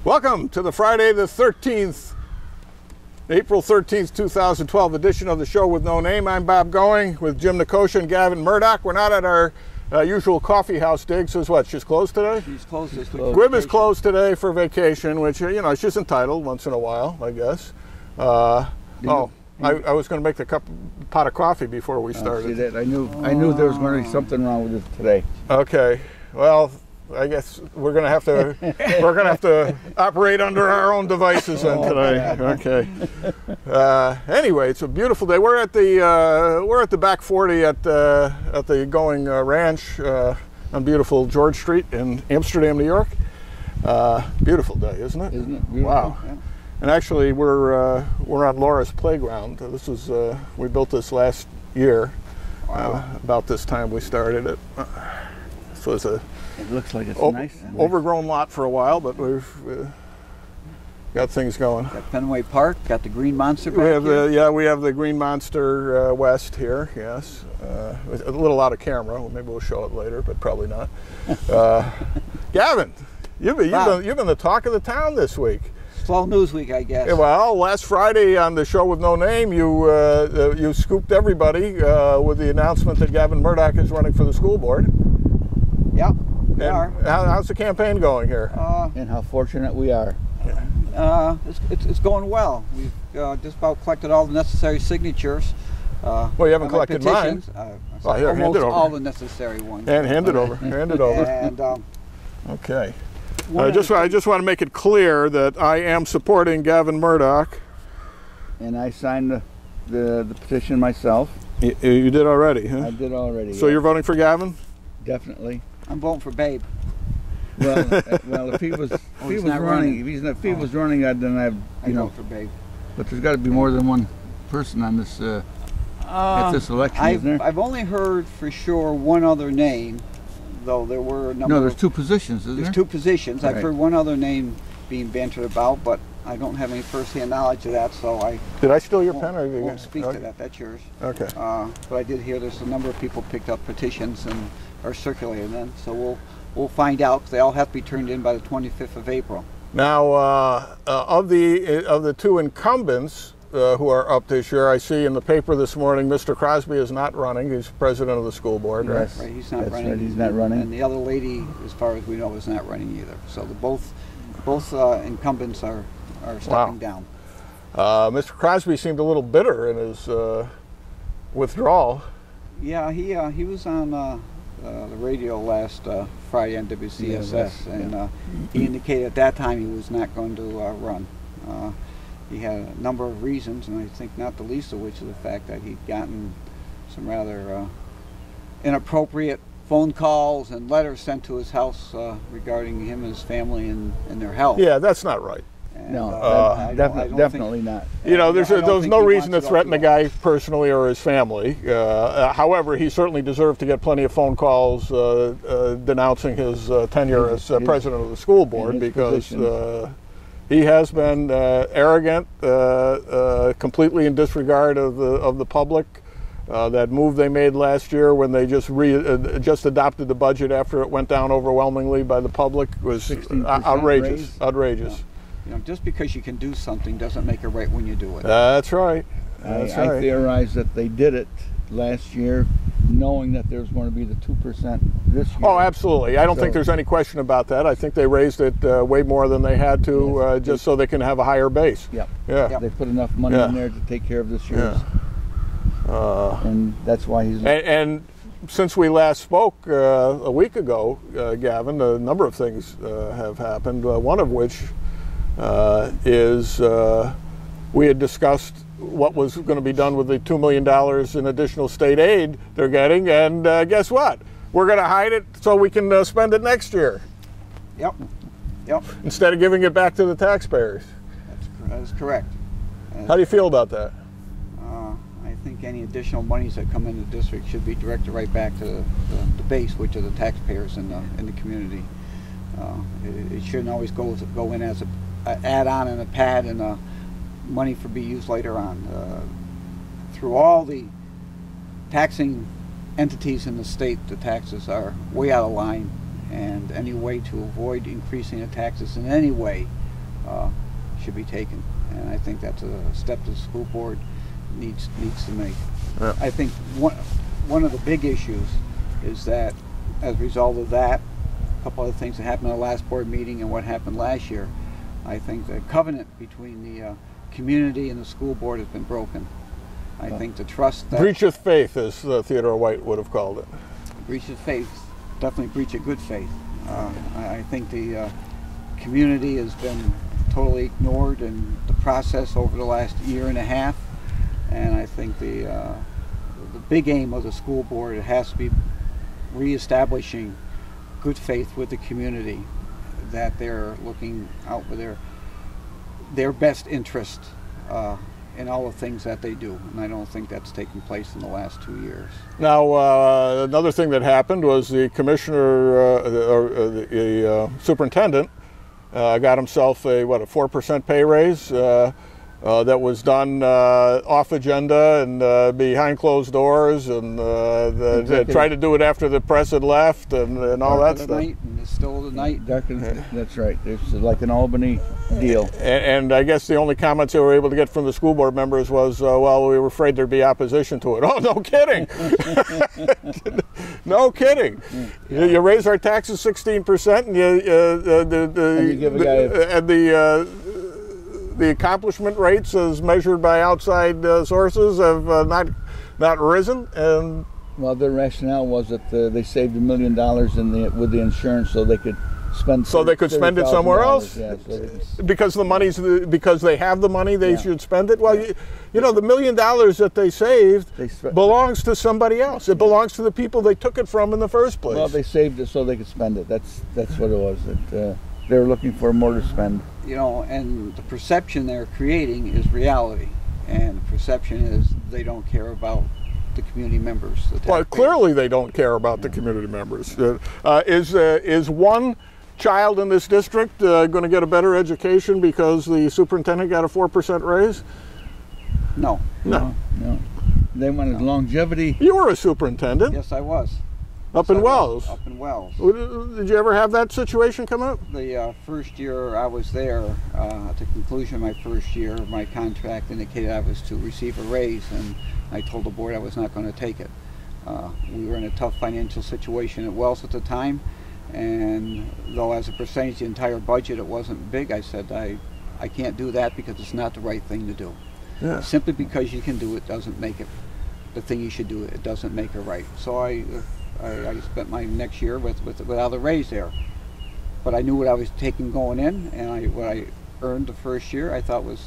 Welcome to the Friday the 13th, April 13th, 2012 edition of the show with no name. I'm Bob Going with Jim Nicosia and Gavin Murdoch. We're not at our usual coffee house dig. So what, she's closed today? She's closed this week. Gwib is closed today for vacation, which, you know, she's entitled once in a while, I guess. I was going to make the pot of coffee before we started. See that? I knew there was going to be something wrong with it today. Okay. Well, I guess we're going to have to operate under our own devices then today. Okay. Anyway, it's a beautiful day. We're at the back 40 at the Going Ranch on beautiful George Street in Amsterdam, New York. Beautiful day, isn't it? Isn't it beautiful? Wow. Yeah. And actually, we're on Laura's playground. This was we built this last year. Wow. About this time we started it. This was a It looks like it's nice. Overgrown lot for a while, but we've got things going. Got Fenway Park, got the Green Monster back we have the Green Monster West here, yes. A little out of camera, maybe we'll show it later, but probably not. Gavin, you've been the talk of the town this week. Slow news week, I guess. Yeah, well, last Friday on the show with no name, you scooped everybody with the announcement that Gavin Murdoch is running for the school board. Yeah. How's the campaign going here? And how fortunate we are. It's going well. We've just about collected all the necessary signatures. Well, you haven't collected mine. Well, here, hand it over. All the necessary ones. And hand it over. Hand it over. And okay. I just want to make it clear that I am supporting Gavin Murdoch. And I signed the petition myself. You did already, huh? I did already. So you're voting for Gavin? Definitely. I'm voting for Babe. Well, if he was running, then I'd vote for Babe. But there's got to be more than one person on this at this election, isn't there? I've only heard for sure one other name, though there were a number. No, there's two positions, isn't there? There's two positions. Right. I've heard one other name being bantered about, but I don't have any first-hand knowledge of that, so I. Did I steal your pen? Or won't speak to that. That's yours. Okay. But I did hear there's a number of people picked up petitions and are circulating them, so we'll find out. 'Cause they all have to be turned in by the 25th of April. Now, of the two incumbents who are up this year, I see in the paper this morning Mr. Crosby is not running. He's president of the school board, right? Yes. Right, he's not That's running. right, he's not running. And the other lady, as far as we know, is not running either. So both incumbents are stepping down. Mr. Crosby seemed a little bitter in his withdrawal. Yeah, he was on the radio last Friday on WCSS, and he indicated at that time he was not going to run. He had a number of reasons, and I think not the least of which is the fact that he'd gotten some rather inappropriate phone calls and letters sent to his house regarding him and his family and their health. Yeah, that's not right. And, no, definitely not. You know, there's no reason to threaten the guy personally or his family. However, he certainly deserved to get plenty of phone calls denouncing his tenure as president of the school board, because he has been arrogant, completely in disregard of the public. That move they made last year when they just adopted the budget after it went down overwhelmingly by the public was outrageous. Outrageous. Yeah. You know, just because you can do something doesn't make it right when you do it. That's right. I theorized that they did it last year, knowing that there's going to be the 2% this year. Oh, absolutely. I don't think there's any question about that. I think they raised it way more than they had to, just so they can have a higher base. Yep. Yeah. They put enough money in there to take care of this year's. And that's why he's. And since we last spoke a week ago, Gavin, a number of things have happened. One of which is we had discussed what was going to be done with the $2 million in additional state aid they're getting, and guess what? We're going to hide it so we can spend it next year. Yep. Instead of giving it back to the taxpayers. That's correct. How do you feel about that? I think any additional monies that come into the district should be directed right back to the base, which are the taxpayers in the community. It shouldn't always go in as an add-on and a pad and money for be used later on. Through all the taxing entities in the state, the taxes are way out of line, and any way to avoid increasing the taxes in any way should be taken. And I think that's a step the school board needs to make. Yeah. I think one of the big issues is that as a result of that, a couple other things that happened at the last board meeting and what happened last year, I think the covenant between the community and the school board has been broken. I think the trust that... Breach of faith, as Theodore White would have called it. Breach of faith, definitely breach of good faith. I think the community has been totally ignored in the process over the last year and a half, and I think the big aim of the school board has to be reestablishing good faith with the community, that they're looking out for their best interest in all the things that they do, and I don't think that's taken place in the last 2 years. Now, another thing that happened was the commissioner, or the superintendent, got himself a 4% pay raise that was done off agenda and behind closed doors, and they tried to do it after the press had left and all that stuff. Night, and it's still the night. That's right. It's like an Albany deal. And I guess the only comments they were able to get from the school board members was, well, we were afraid there'd be opposition to it. Oh, no kidding. No kidding. Yeah. You raise our taxes 16%, and you give a guy the accomplishment rates as measured by outside sources have not risen. And well, their rationale was that they saved $1 million with the insurance, so they could spend. So they could spend it somewhere else. Yeah, because the money's because they have the money, they should spend it. Well, you know, the $1 million that they saved belongs to somebody else. It belongs to the people they took it from in the first place. Well, they saved it so they could spend it. That's what it was. They were looking for more to spend. You know, and the perception they're creating is reality, and the perception is they don't care about the community members. Well, clearly they don't care about the community members. Is one child in this district going to get a better education because the superintendent got a 4% raise? No. They wanted longevity. You were a superintendent. Yes, I was. Up in Wells. Up in Wells. Did you ever have that situation come up? The first year I was there, at the conclusion of my first year, my contract indicated I was to receive a raise, and I told the board I was not going to take it. We were in a tough financial situation at Wells at the time, and though as a percentage of the entire budget it wasn't big, I said I can't do that because it's not the right thing to do. Yeah. Simply because you can do it doesn't make it the thing you should do. It doesn't make it right. So I spent my next year without a raise there, but I knew what I was taking going in, and what I earned the first year I thought was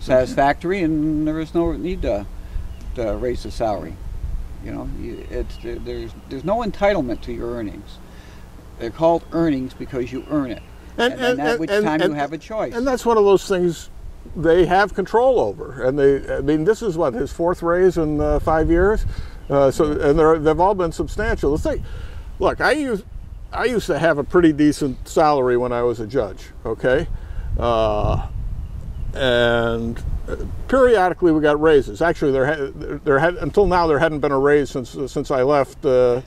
satisfactory, and there was no need to raise the salary. You know, there's no entitlement to your earnings. They're called earnings because you earn it, and at which time you have a choice. And that's one of those things they have control over. And I mean, this is what, his fourth raise in 5 years. And they've all been substantial. Look, I used to have a pretty decent salary when I was a judge, okay? And periodically we got raises. Actually, there had until now there hadn't been a raise since I left. It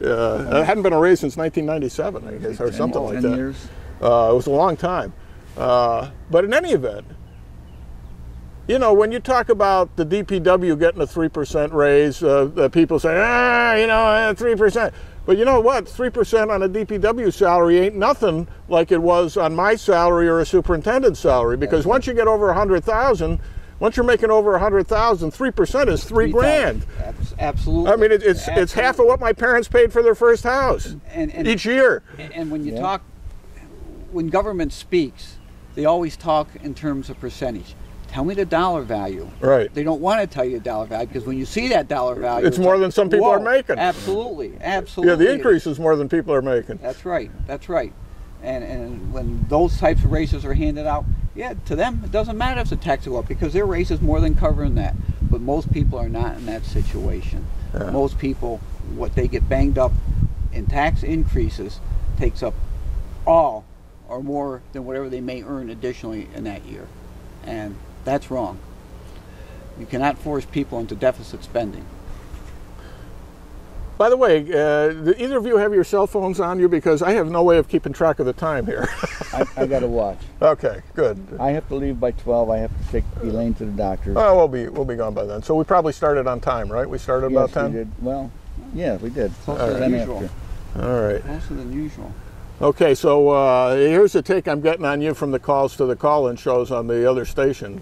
hadn't been a raise since 1997, I guess, or something like that. 10 years. It was a long time. But in any event, you know, when you talk about the DPW getting a 3% raise, people say, you know, 3%. But you know what? 3% on a DPW salary ain't nothing like it was on my salary or a superintendent's salary. Because once you get over 100,000, once you're making over 100,000, 3% is $3 grand. Absolutely. I mean, it's half of what my parents paid for their first house each year. And when you talk, when government speaks, they always talk in terms of percentage. Tell me the dollar value. Right. They don't want to tell you the dollar value because when you see that dollar value, it's more than some people are making. Absolutely. Yeah, the increase is more than people are making. That's right. That's right. And when those types of raises are handed out, yeah, to them it doesn't matter if the tax go up because their raise is more than covering that. But most people are not in that situation. Yeah. Most people, what they get banged up in tax increases takes up all or more than whatever they may earn additionally in that year. And that's wrong. You cannot force people into deficit spending. By the way, do either of you have your cell phones on you? Because I have no way of keeping track of the time here. I got to watch. Okay, good. I have to leave by 12. I have to take Elaine to the doctor. Oh, we'll be gone by then. So we probably started on time, right? We started about 10? We did. Well, yeah, we did. Closer than usual. All right. Closer than usual. Okay, so here's the take I'm getting on you from the calls to the call-in shows on the other station.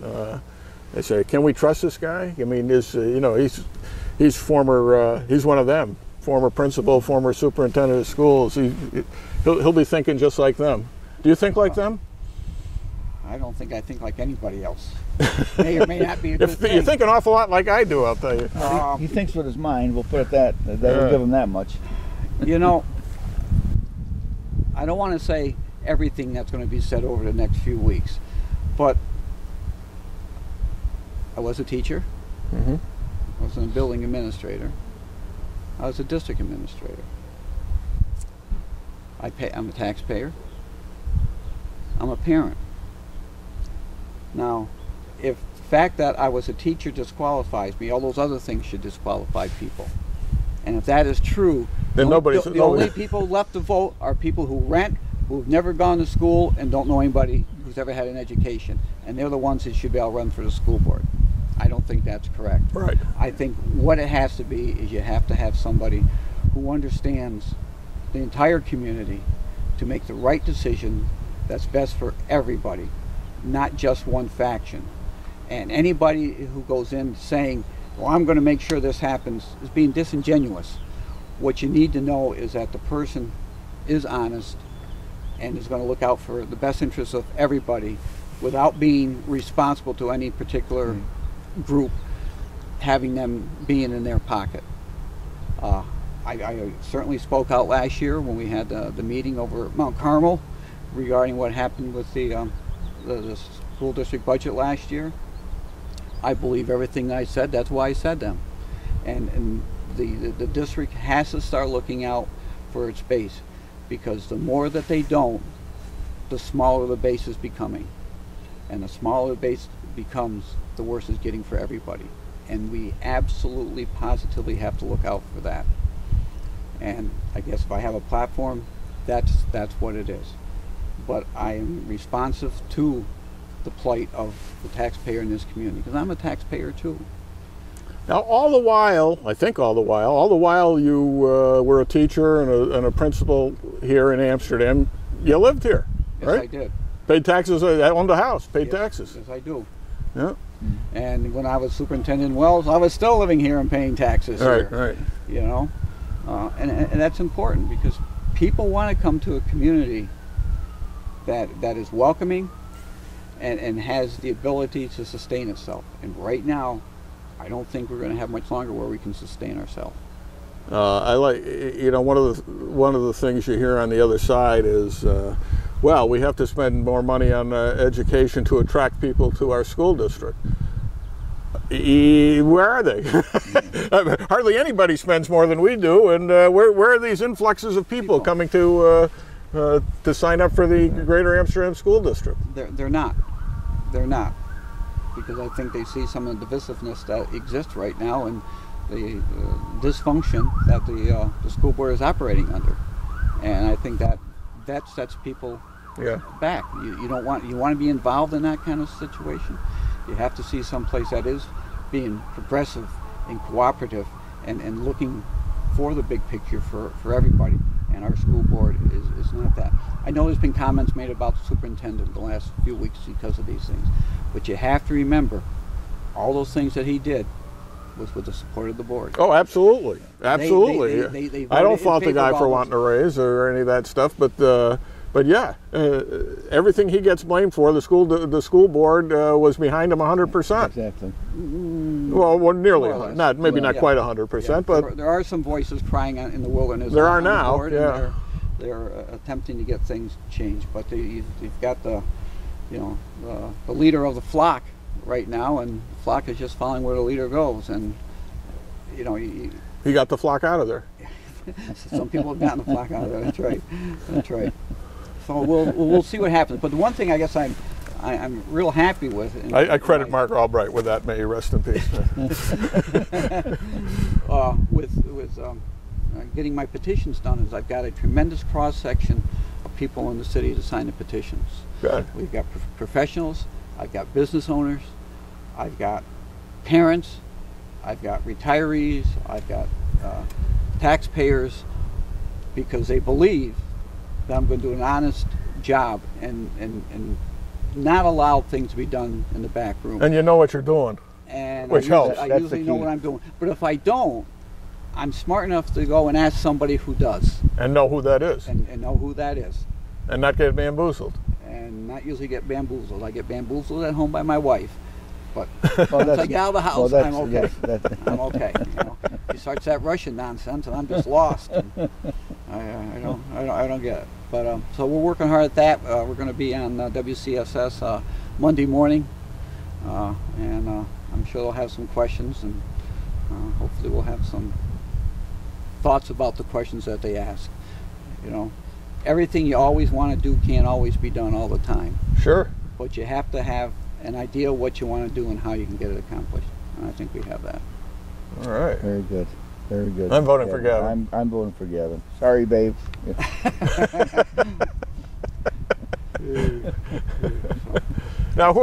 They say, "Can we trust this guy?" I mean, he's former, he's one of them, former principal, former superintendent of schools. He'll be thinking just like them. Do you think like them? I don't think I think like anybody else. May or may not be a good thing. You think an awful lot like I do, I'll tell you. He thinks with his mind. We'll put it that. That'll give him that much. You know, I don't want to say everything that's going to be said over the next few weeks, but I was a teacher. Mm-hmm. I was a building administrator. I was a district administrator. I'm a taxpayer. I'm a parent. Now, if the fact that I was a teacher disqualifies me, all those other things should disqualify people. And if that is true, then the only people left to vote are people who rent, who've never gone to school, and don't know anybody who's ever had an education. And they're the ones that should be able to run for the school board. I don't think that's correct. Right. I think what it has to be is you have to have somebody who understands the entire community to make the right decision that's best for everybody, not just one faction. And anybody who goes in saying, well, I'm going to make sure this happens, is being disingenuous. What you need to know is that the person is honest and is going to look out for the best interests of everybody without being responsible to any particular group, having them being in their pocket. I certainly spoke out last year when we had the meeting over at Mount Carmel regarding what happened with the school district budget last year. I believe everything I said. That's why I said them. And the district has to start looking out for its base, because the more that they don't, the smaller the base is becoming. And the smaller the base becomes, the worse it's getting for everybody. And we absolutely, positively have to look out for that. And I guess if I have a platform, that's what it is. But I am responsive to the plight of the taxpayer in this community, because I'm a taxpayer too. Now, all the while you were a teacher and a principal here in Amsterdam, you lived here, right? Yes, I did. Paid taxes, I owned a house, paid taxes. Yes, I do. Yeah. And when I was superintendent in Wells, I was still living here and paying taxes here. Right. You know, and that's important, because people want to come to a community that is welcoming and has the ability to sustain itself. And right now, I don't think we're going to have much longer where we can sustain ourselves. I like, one of the things you hear on the other side is, well, we have to spend more money on education to attract people to our school district. Where are they? Hardly anybody spends more than we do, and where are these influxes of people coming to sign up for the Greater Amsterdam School District? They're not. They're not. Because I think they see some of the divisiveness that exists right now and the dysfunction that the school board is operating under. And I think that sets people back. You want to be involved in that kind of situation. You have to see some place that is being progressive and cooperative and looking for the big picture for everybody. And our school board is not that. I know there's been comments made about the superintendent the last few weeks because of these things. But you have to remember, all those things that he did was with the support of the board. Oh, absolutely. Absolutely. They I don't fault the guy for wanting to raise or any of that stuff, but yeah, everything he gets blamed for, the school board was behind him 100%. Exactly. Well, nearly, not quite 100%, but there are some voices crying in the wilderness. There are now. Yeah. They're attempting to get things changed, but you've got the leader of the flock right now, and the flock is just following where the leader goes, and he got the flock out of there. Some people have gotten the flock out of there. That's right. So we'll see what happens. But the one thing I guess I'm real happy with. I credit Mark Albright with that. May he rest in peace. with getting my petitions done is I've got a tremendous cross-section of people in the city to sign the petitions. Good. We've got professionals, I've got business owners, I've got parents, I've got retirees, I've got taxpayers, because they believe that I'm going to do an honest job and not allow things to be done in the back room. And you know what you're doing. And which helps. I usually know what I'm doing. But if I don't, I'm smart enough to go and ask somebody who does. And know who that is. And know who that is. And not get bamboozled. And not usually get bamboozled. I get bamboozled at home by my wife. But Well, once I get out of the house, I'm okay. yes, I'm okay. You know, she starts that Russian nonsense, and I'm just lost. And I don't get it. But so we're working hard at that. We're going to be on WCSS Monday morning, and I'm sure they'll have some questions, and hopefully we'll have some thoughts about the questions that they ask. You know, everything you always want to do can't always be done all the time. Sure. But you have to have an idea of what you want to do and how you can get it accomplished. And I think we have that. All right. Very good. Very good. I'm voting for Gavin. I'm voting for Gavin. Sorry, babe. Now,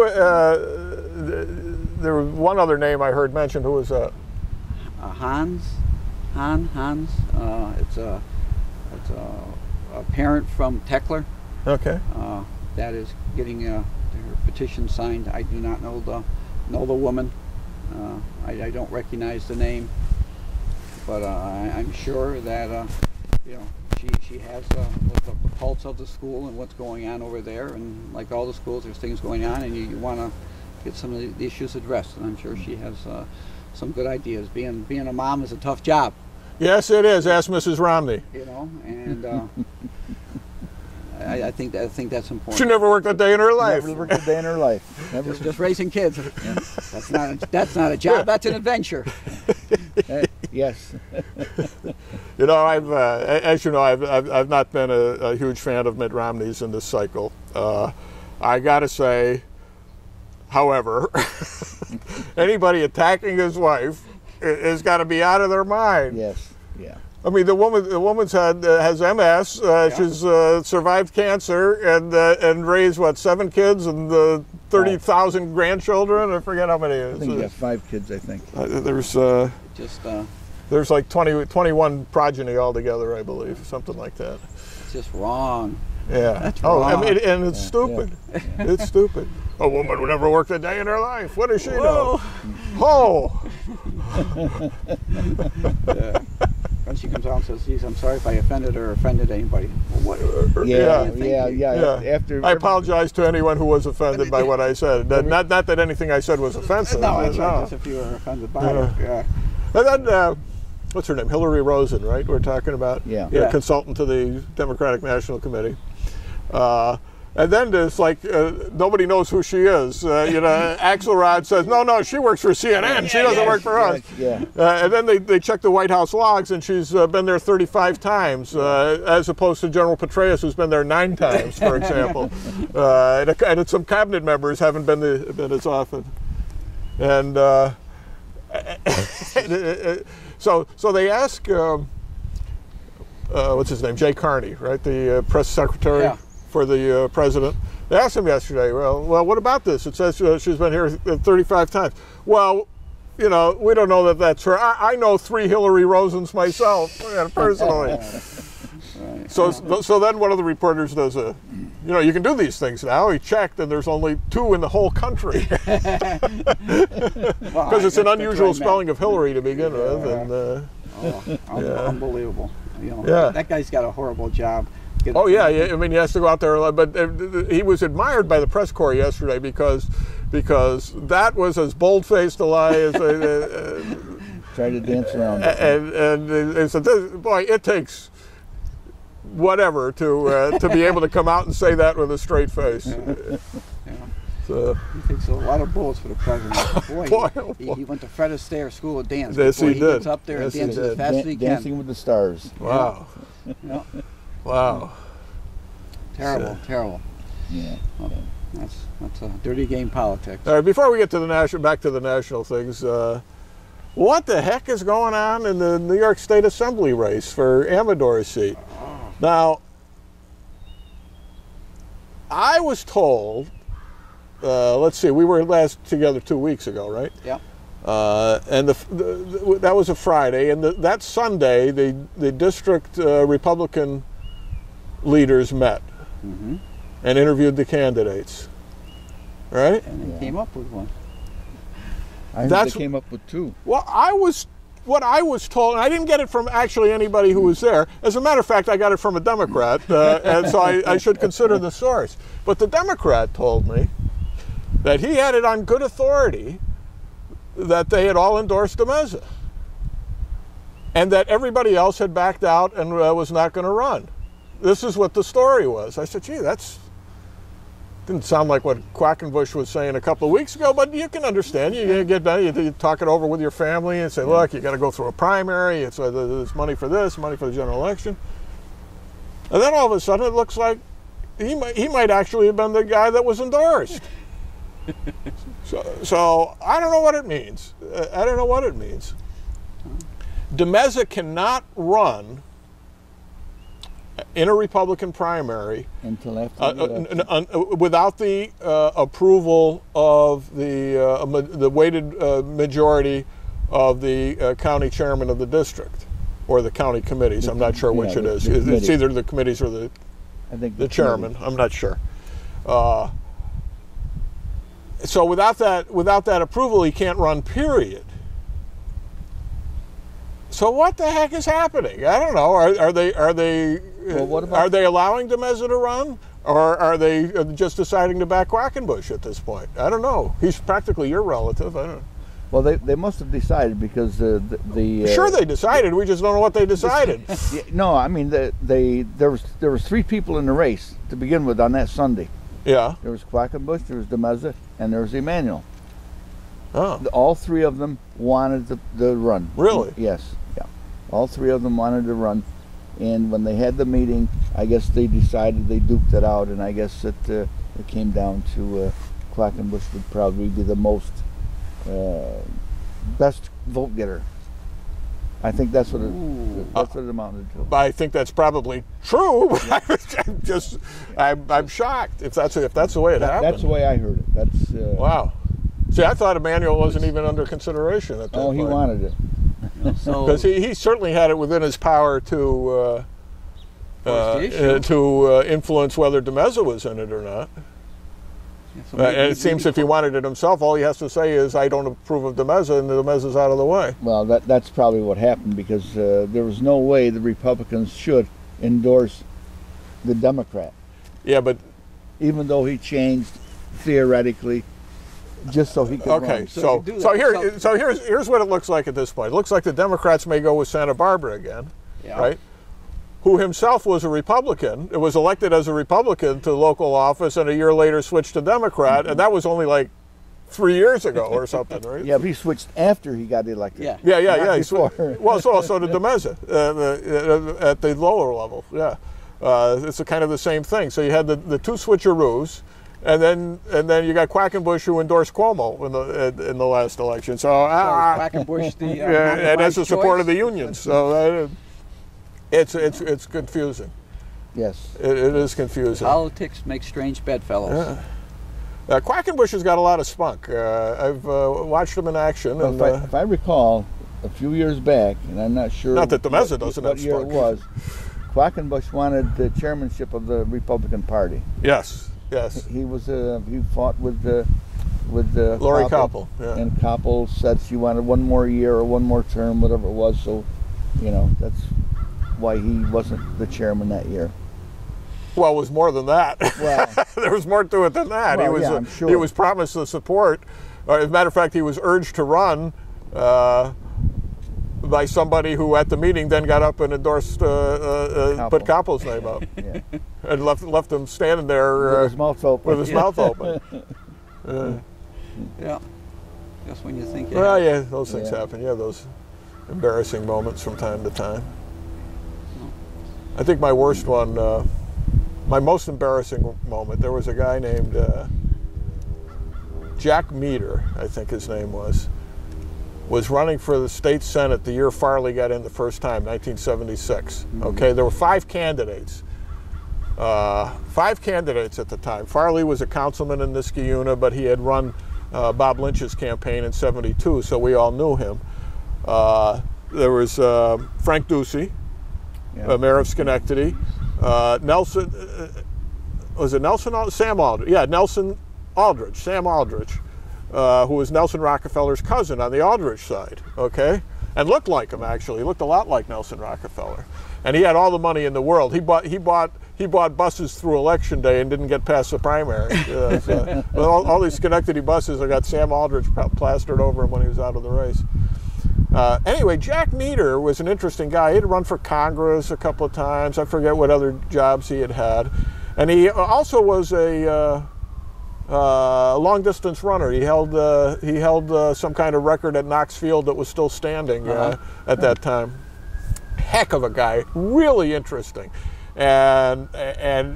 there was one other name I heard mentioned. Who was that? Hans. It's a parent from Tekler. Okay. That is getting her petition signed. I do not know the woman. I don't recognize the name, but I'm sure that you know, she has the pulse of the school and what's going on over there. And like all the schools, there's things going on, and you want to get some of the issues addressed. And I'm sure she has some good ideas. Being a mom is a tough job. Yes, it is. Ask Mrs. Romney. You know, and I think that's important. She never worked a day in her life. Never worked a day in her life. Never. Just raising kids. Yeah. That's not a job. That's an adventure. Yes. You know, as you know, I've not been a huge fan of Mitt Romney's in this cycle. I got to say, however, anybody attacking his wife has got to be out of their mind. Yes. Yeah. I mean, the woman's has MS. She's survived cancer and raised what, 7 kids and 30,000 grandchildren. I forget how many it is. I think you got 5 kids. I think. There's like 21 progeny altogether, I believe, something like that. It's just wrong. Yeah. That's wrong. I mean, and it's stupid. Yeah. It's stupid. A woman would never work a day in her life. What does she know? Oh. When she comes out and says, "Geez, I'm sorry if I offended or offended anybody." Well, what? Yeah. After I apologize to anyone who was offended by what I said. Not that anything I said was offensive. No, that's right. That's if you were offended by it. Yeah. And then, what's her name? Hillary Rosen, right? We're talking about. Yeah. Consultant to the Democratic National Committee. And then there's like, nobody knows who she is. You know, Axelrod says, no, she works for CNN. She doesn't work for us. Yeah. And then they check the White House logs, and she's been there 35 times, as opposed to General Petraeus, who's been there 9 times, for example. And some cabinet members haven't been as often. And so they ask, what's his name, Jay Carney, right, the press secretary for the president. They asked him yesterday, well, what about this? It says she's been here 35 times. Well, you know, we don't know that that's her. I know 3 Hillary Rosens myself, personally. Right. So then one of the reporters does you know, you can do these things now. He checked, and there's only 2 in the whole country. Because it's an unusual spelling of Hillary to begin with. And, unbelievable. You know, that guy's got a horrible job. Oh yeah, I mean, he has to go out there, but he was admired by the press corps yesterday because that was as bold-faced a lie as tried to dance around. And they said, boy, it takes whatever to be able to come out and say that with a straight face. So, he takes a lot of bullets for the president. Boy, he went to Fred Astaire School of Dance. Yes, he did. Gets up there and dances as fast as he can. Dancing with the Stars. Wow. Yeah. Wow. Terrible. Yeah. Well, that's a dirty game politics. All right, before we get to back to the national things, what the heck is going on in the New York State Assembly race for Amador's seat. Now, I was told, let's see, we were last together 2 weeks ago, right? Yeah. And that was a Friday, and that Sunday, the district Republican leaders met and interviewed the candidates, right? And they came up with one. I think they came up with two. Well, what I was told, and I didn't get it from actually anybody who was there. As a matter of fact, I got it from a Democrat, and so I should consider the source. But the Democrat told me that he had it on good authority that they had all endorsed DeMeza, and that everybody else had backed out and was not going to run. This is what the story was. I said, gee, that's didn't sound like what Quackenbush was saying a couple of weeks ago, but you can understand. You get done, you talk it over with your family and say, look, you got to go through a primary. There's money for this, money for the general election. And then all of a sudden it looks like he might actually have been the guy that was endorsed. So I don't know what it means. I don't know what it means. DeMeza cannot run in a Republican primary until after the without the approval of the weighted majority of the county chairman of the district or the county committees. I'm not sure which it is. It's either the committees or the chairman. I'm not sure. So without that approval, he can't run. Period. So what the heck is happening? I don't know. Are they allowing DeMeza to run, or are they just deciding to back Quackenbush at this point? I don't know. He's practically your relative. I don't know. Well, they must have decided because sure they decided. We just don't know what they decided. No, I mean there was three people in the race to begin with on that Sunday. Yeah. There was Quackenbush, there was DeMeza, and there was Emanuel. Oh. All three of them wanted the run. Really? Yes. Yeah. All three of them wanted to run. And when they had the meeting, I guess they decided, they duked it out, and I guess it came down to Quackenbush would probably be the most best vote getter. I think that's what it amounted to. I think that's probably true. I'm shocked if that's the way it happened. That's the way I heard it. That's wow. See, I thought Emanuel wasn't even under consideration at that point. Oh, he wanted it. Because he certainly had it within his power to influence whether DeMeza was in it or not. Yeah, so and it seems if he wanted it himself, all he has to say is, I don't approve of DeMeza, and DeMeza's out of the way. Well, that's probably what happened, because there was no way the Republicans should endorse the Democrat. Yeah, but even though he changed theoretically, just so he could run. Okay, so here's what it looks like at this point. It looks like the Democrats may go with Santa Barbara again, right? Who himself was a Republican. It was elected as a Republican to local office, and a year later switched to Democrat, and that was only like 3 years ago or something, right? Yeah, but he switched after he got elected. Yeah. Well, so did DeMeza at the lower level. Yeah, it's kind of the same thing. So you had the two switcheroos. And then you got Quackenbush, who endorsed Cuomo in the last election. So Quackenbush, and as a support of the unions. So it's confusing. Yes, it is confusing. Politics makes strange bedfellows. Yeah. Quackenbush has got a lot of spunk. I've watched him in action. Well, and, if I recall, a few years back, and I'm not sure. Not that DeMeza doesn't have what year spunk. It was. Quackenbush wanted the chairmanship of the Republican Party. Yes. Yes. He fought with Lori Koppel. Yeah. And Koppel said she wanted one more year or one more term, whatever it was. So, that's why he wasn't the chairman that year. Well, it was more than that. Well, there was more to it than that. Well, I'm sure. He was promised the support. As a matter of fact, he was urged to run by somebody who, at the meeting, then got up and endorsed, put Koppel's name up, and left him standing there with his mouth open. Yeah, just when you think. Well, yeah, those things happen. You have those embarrassing moments from time to time. I think my worst one, my most embarrassing moment, there was a guy named Jack Meter, I think his name was. was running for the state Senate the year Farley got in the first time, 1976. Okay, there were 5 candidates. 5 candidates at the time. Farley was a councilman in Nicosia, but he had run Bob Lynch's campaign in '72, so we all knew him. There was Frank Ducey, mayor of Schenectady. Nelson, was it Nelson? Sam Aldrich. Yeah, Nelson Aldrich, Sam Aldrich, who was Nelson Rockefeller's cousin on the Aldrich side, okay? And looked like him, actually. He looked a lot like Nelson Rockefeller. And he had all the money in the world. He bought buses through election day and didn't get past the primary. So, all these Schenectady buses, I got Sam Aldrich plastered over him when he was out of the race. Anyway, Jack Meador was an interesting guy. He had run for Congress a couple of times. I forget what other jobs he had had. And he also was a long-distance runner. He held some kind of record at Knox Field that was still standing at that time. Heck of a guy, really interesting. And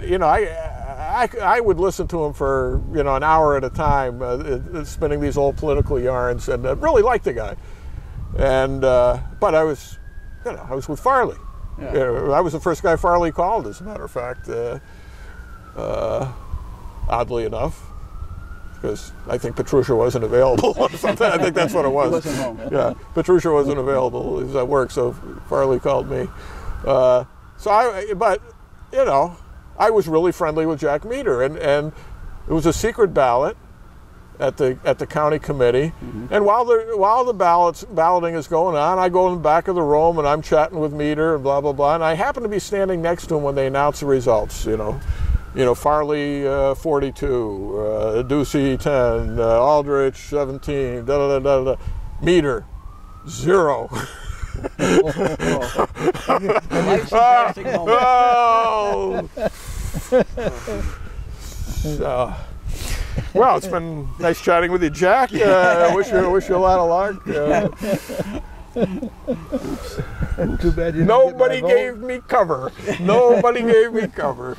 you know, I would listen to him for, you know, an hour at a time, spinning these old political yarns, and really liked the guy. And but I was with Farley. Yeah. You know, I was the first guy Farley called, as a matter of fact. Oddly enough, because I think Petrucia wasn't available or something. I think that's what it was. He wasn't home. Yeah, Petrucia wasn't available. He was at work, so Farley called me. But you know, I was really friendly with Jack Meador, and it was a secret ballot at the county committee. And while the balloting is going on, I go in the back of the room and I'm chatting with Meador and blah blah blah. And I happen to be standing next to him when they announce the results. You know, Farley 42, Ducey 10, Aldrich 17, da da da da da. Meador 0. Well, it's been nice chatting with you, Jack. Wish you a lot of luck. Too bad you didn't Nobody get my gave me cover. Nobody gave me cover.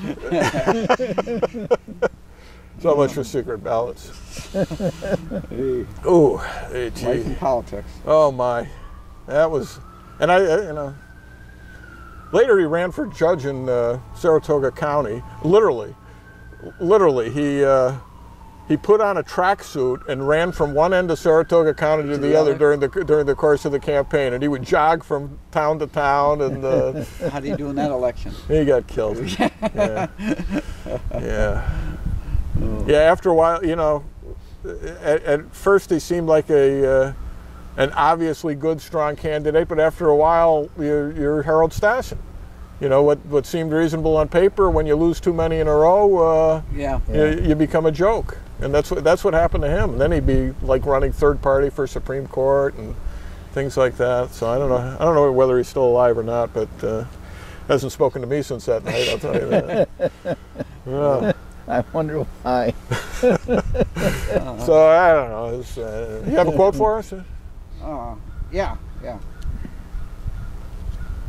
So much for secret ballots. Ooh, hey, gee. Life in politics. Oh my, that was, and you know. Later, he ran for judge in Saratoga County. Literally, he put on a tracksuit and ran from one end of Saratoga County to the other during the course of the campaign, and he would jog from town to town. And how did he do in that election? He got killed. Yeah. Yeah. After a while, you know, at first he seemed like an obviously good, strong candidate, but after a while, you're Harold Stassen. You know, what seemed reasonable on paper, when you lose too many in a row, you become a joke. And that's what happened to him. And then he'd be like running third party for Supreme Court and things like that. So I don't know whether he's still alive or not, but hasn't spoken to me since that night, I'll tell you that. Yeah. I wonder why. So I don't know. You have a quote for us? Yeah.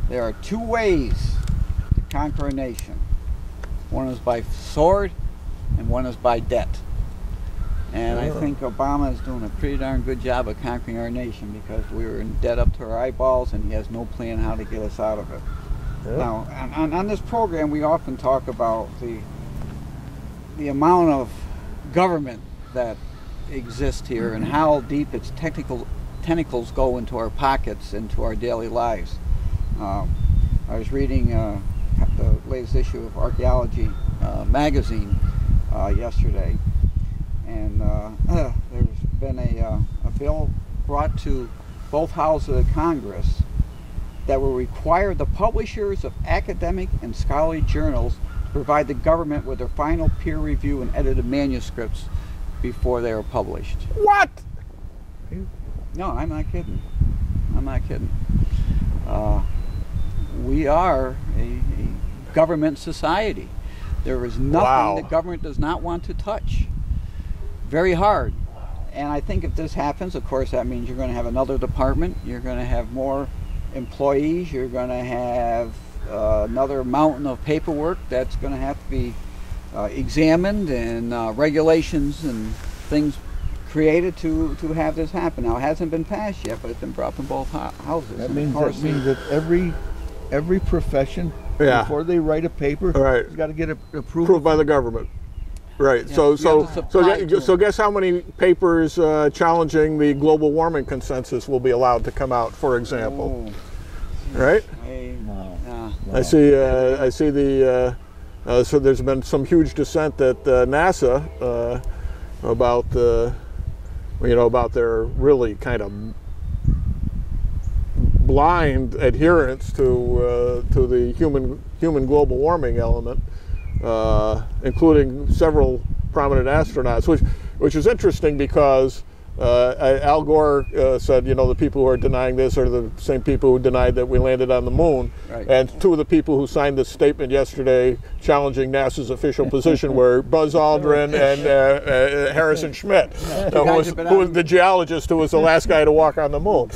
There are 2 ways to conquer a nation. One is by sword, and one is by debt. And I think Obama is doing a pretty darn good job of conquering our nation, because we were in debt up to our eyeballs, and he has no plan how to get us out of it. Yeah. Now, on this program, we often talk about the amount of government that exists here and how deep its tentacles go into our pockets, into our daily lives. I was reading the latest issue of Archaeology magazine yesterday, and there's been a bill brought to both houses of the Congress that will require the publishers of academic and scholarly journals to provide the government with their final peer review and edited manuscripts before they are published. What? No, I'm not kidding. We are a government society. There is nothing the government does not want to touch. Very hard. And I think if this happens, of course, that means you're going to have another department. You're going to have more employees. You're going to have another mountain of paperwork that's going to have to be examined, and regulations and things created to have this happen. Now, it hasn't been passed yet, but it's been brought from both houses. That means that every profession, before they write a paper, has got to get approved by the government. Right. Yeah, So guess how many papers challenging the global warming consensus will be allowed to come out, for example. Right. I see the. So there's been some huge dissent at NASA about about their really kind of blind adherence to the human global warming element, including several prominent astronauts, which is interesting because Al Gore said, the people who are denying this are the same people who denied that we landed on the moon. Right. And two of the people who signed this statement yesterday challenging NASA's official position were Buzz Aldrin and Harrison Schmitt, who was the geologist who was the last guy to walk on the moon.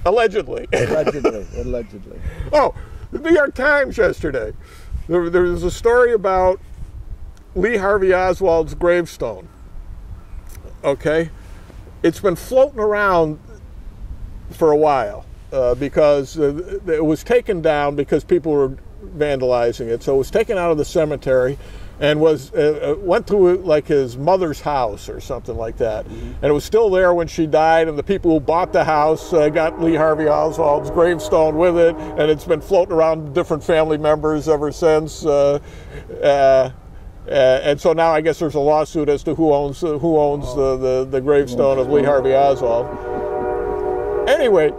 Allegedly. Allegedly. Oh, the New York Times yesterday. There was a story about Lee Harvey Oswald's gravestone. Okay, it's been floating around for a while because it was taken down because people were vandalizing it. So it was taken out of the cemetery and went to like his mother's house or something like that. And it was still there when she died, and the people who bought the house got Lee Harvey Oswald's gravestone with it, and it's been floating around different family members ever since. And so now I guess there's a lawsuit as to who owns the gravestone of Lee Harvey Oswald. Anyway,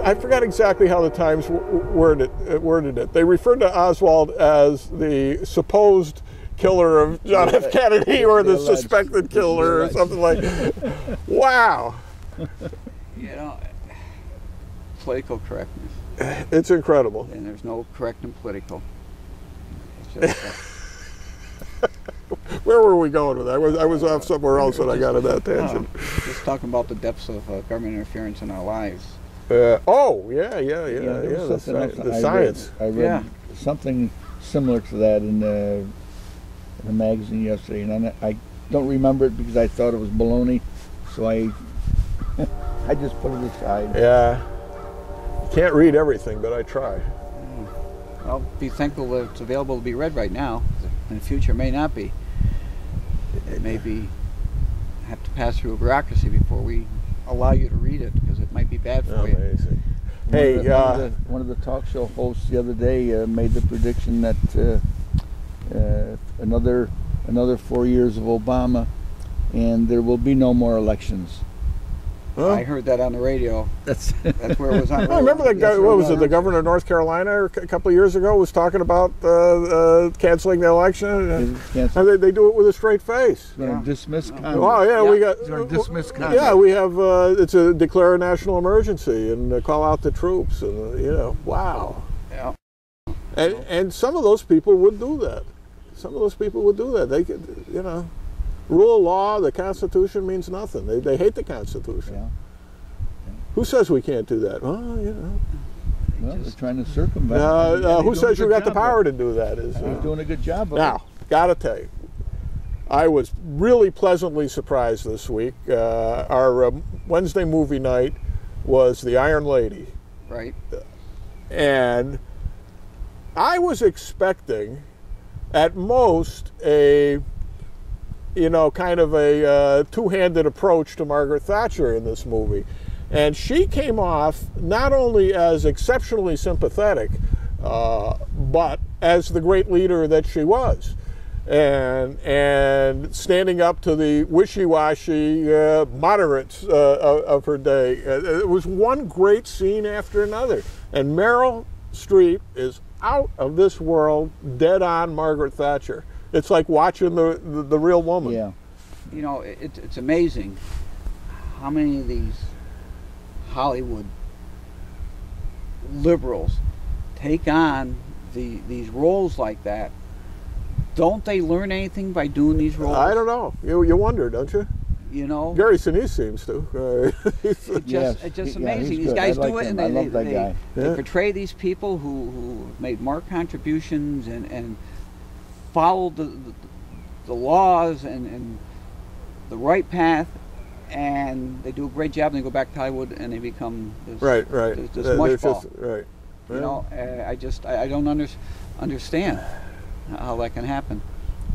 I forgot exactly how the Times worded it. They referred to Oswald as the supposed killer of John F. Kennedy, or the suspected killer, or something like that. Wow. Political correctness. It's incredible. And there's no correct and political. It's just, where were we going with that? I was off somewhere else and I got in that tangent. Just talking about the depths of government interference in our lives. The science. I read something similar to that in a magazine yesterday, and I don't remember it because I thought it was baloney, so I just put it aside. Yeah. Can't read everything, but I try. I'll be thankful that it's available to be read right now. In the future, it may not be. It may have to pass through a bureaucracy before we allow you to read it, because it might be bad for you. Amazing. One of the talk show hosts the other day made the prediction that another 4 years of Obama, and there will be no more elections. Huh? I heard that on the radio. That's where it was on. I remember that guy. What was it? The governor of North Carolina a couple of years ago was talking about canceling the election. They do it with a straight face. Dismiss Congress. Oh yeah, we got. Dismiss Congress. Yeah, we have. It's a declare a national emergency and call out the troops, and wow. Yeah. And some of those people would do that. They could, rule of law, the Constitution means nothing. They hate the Constitution. Yeah. Who says we can't do that? Well, they're trying to circumvent. Who says you got the power to do that? They're doing a good job of it. Now, gotta tell you, I was really pleasantly surprised this week. Our Wednesday movie night was The Iron Lady. Right. And I was expecting, at most, a kind of a two-handed approach to Margaret Thatcher in this movie. And she came off not only as exceptionally sympathetic, but as the great leader that she was. And standing up to the wishy-washy moderates of her day. It was one great scene after another. And Meryl Streep is out of this world, dead on Margaret Thatcher. It's like watching the real woman. Yeah. It's amazing how many of these Hollywood liberals take on these roles like that. Don't they learn anything by doing these roles? I don't know. You wonder, don't you? You know, Gary Sinise seems to. it's just amazing. These guys do it, and they portray these people who made more contributions and followed the laws and the right path, and they do a great job. And they go back to Hollywood, and they become this mushball. Right. You know, I don't understand how that can happen.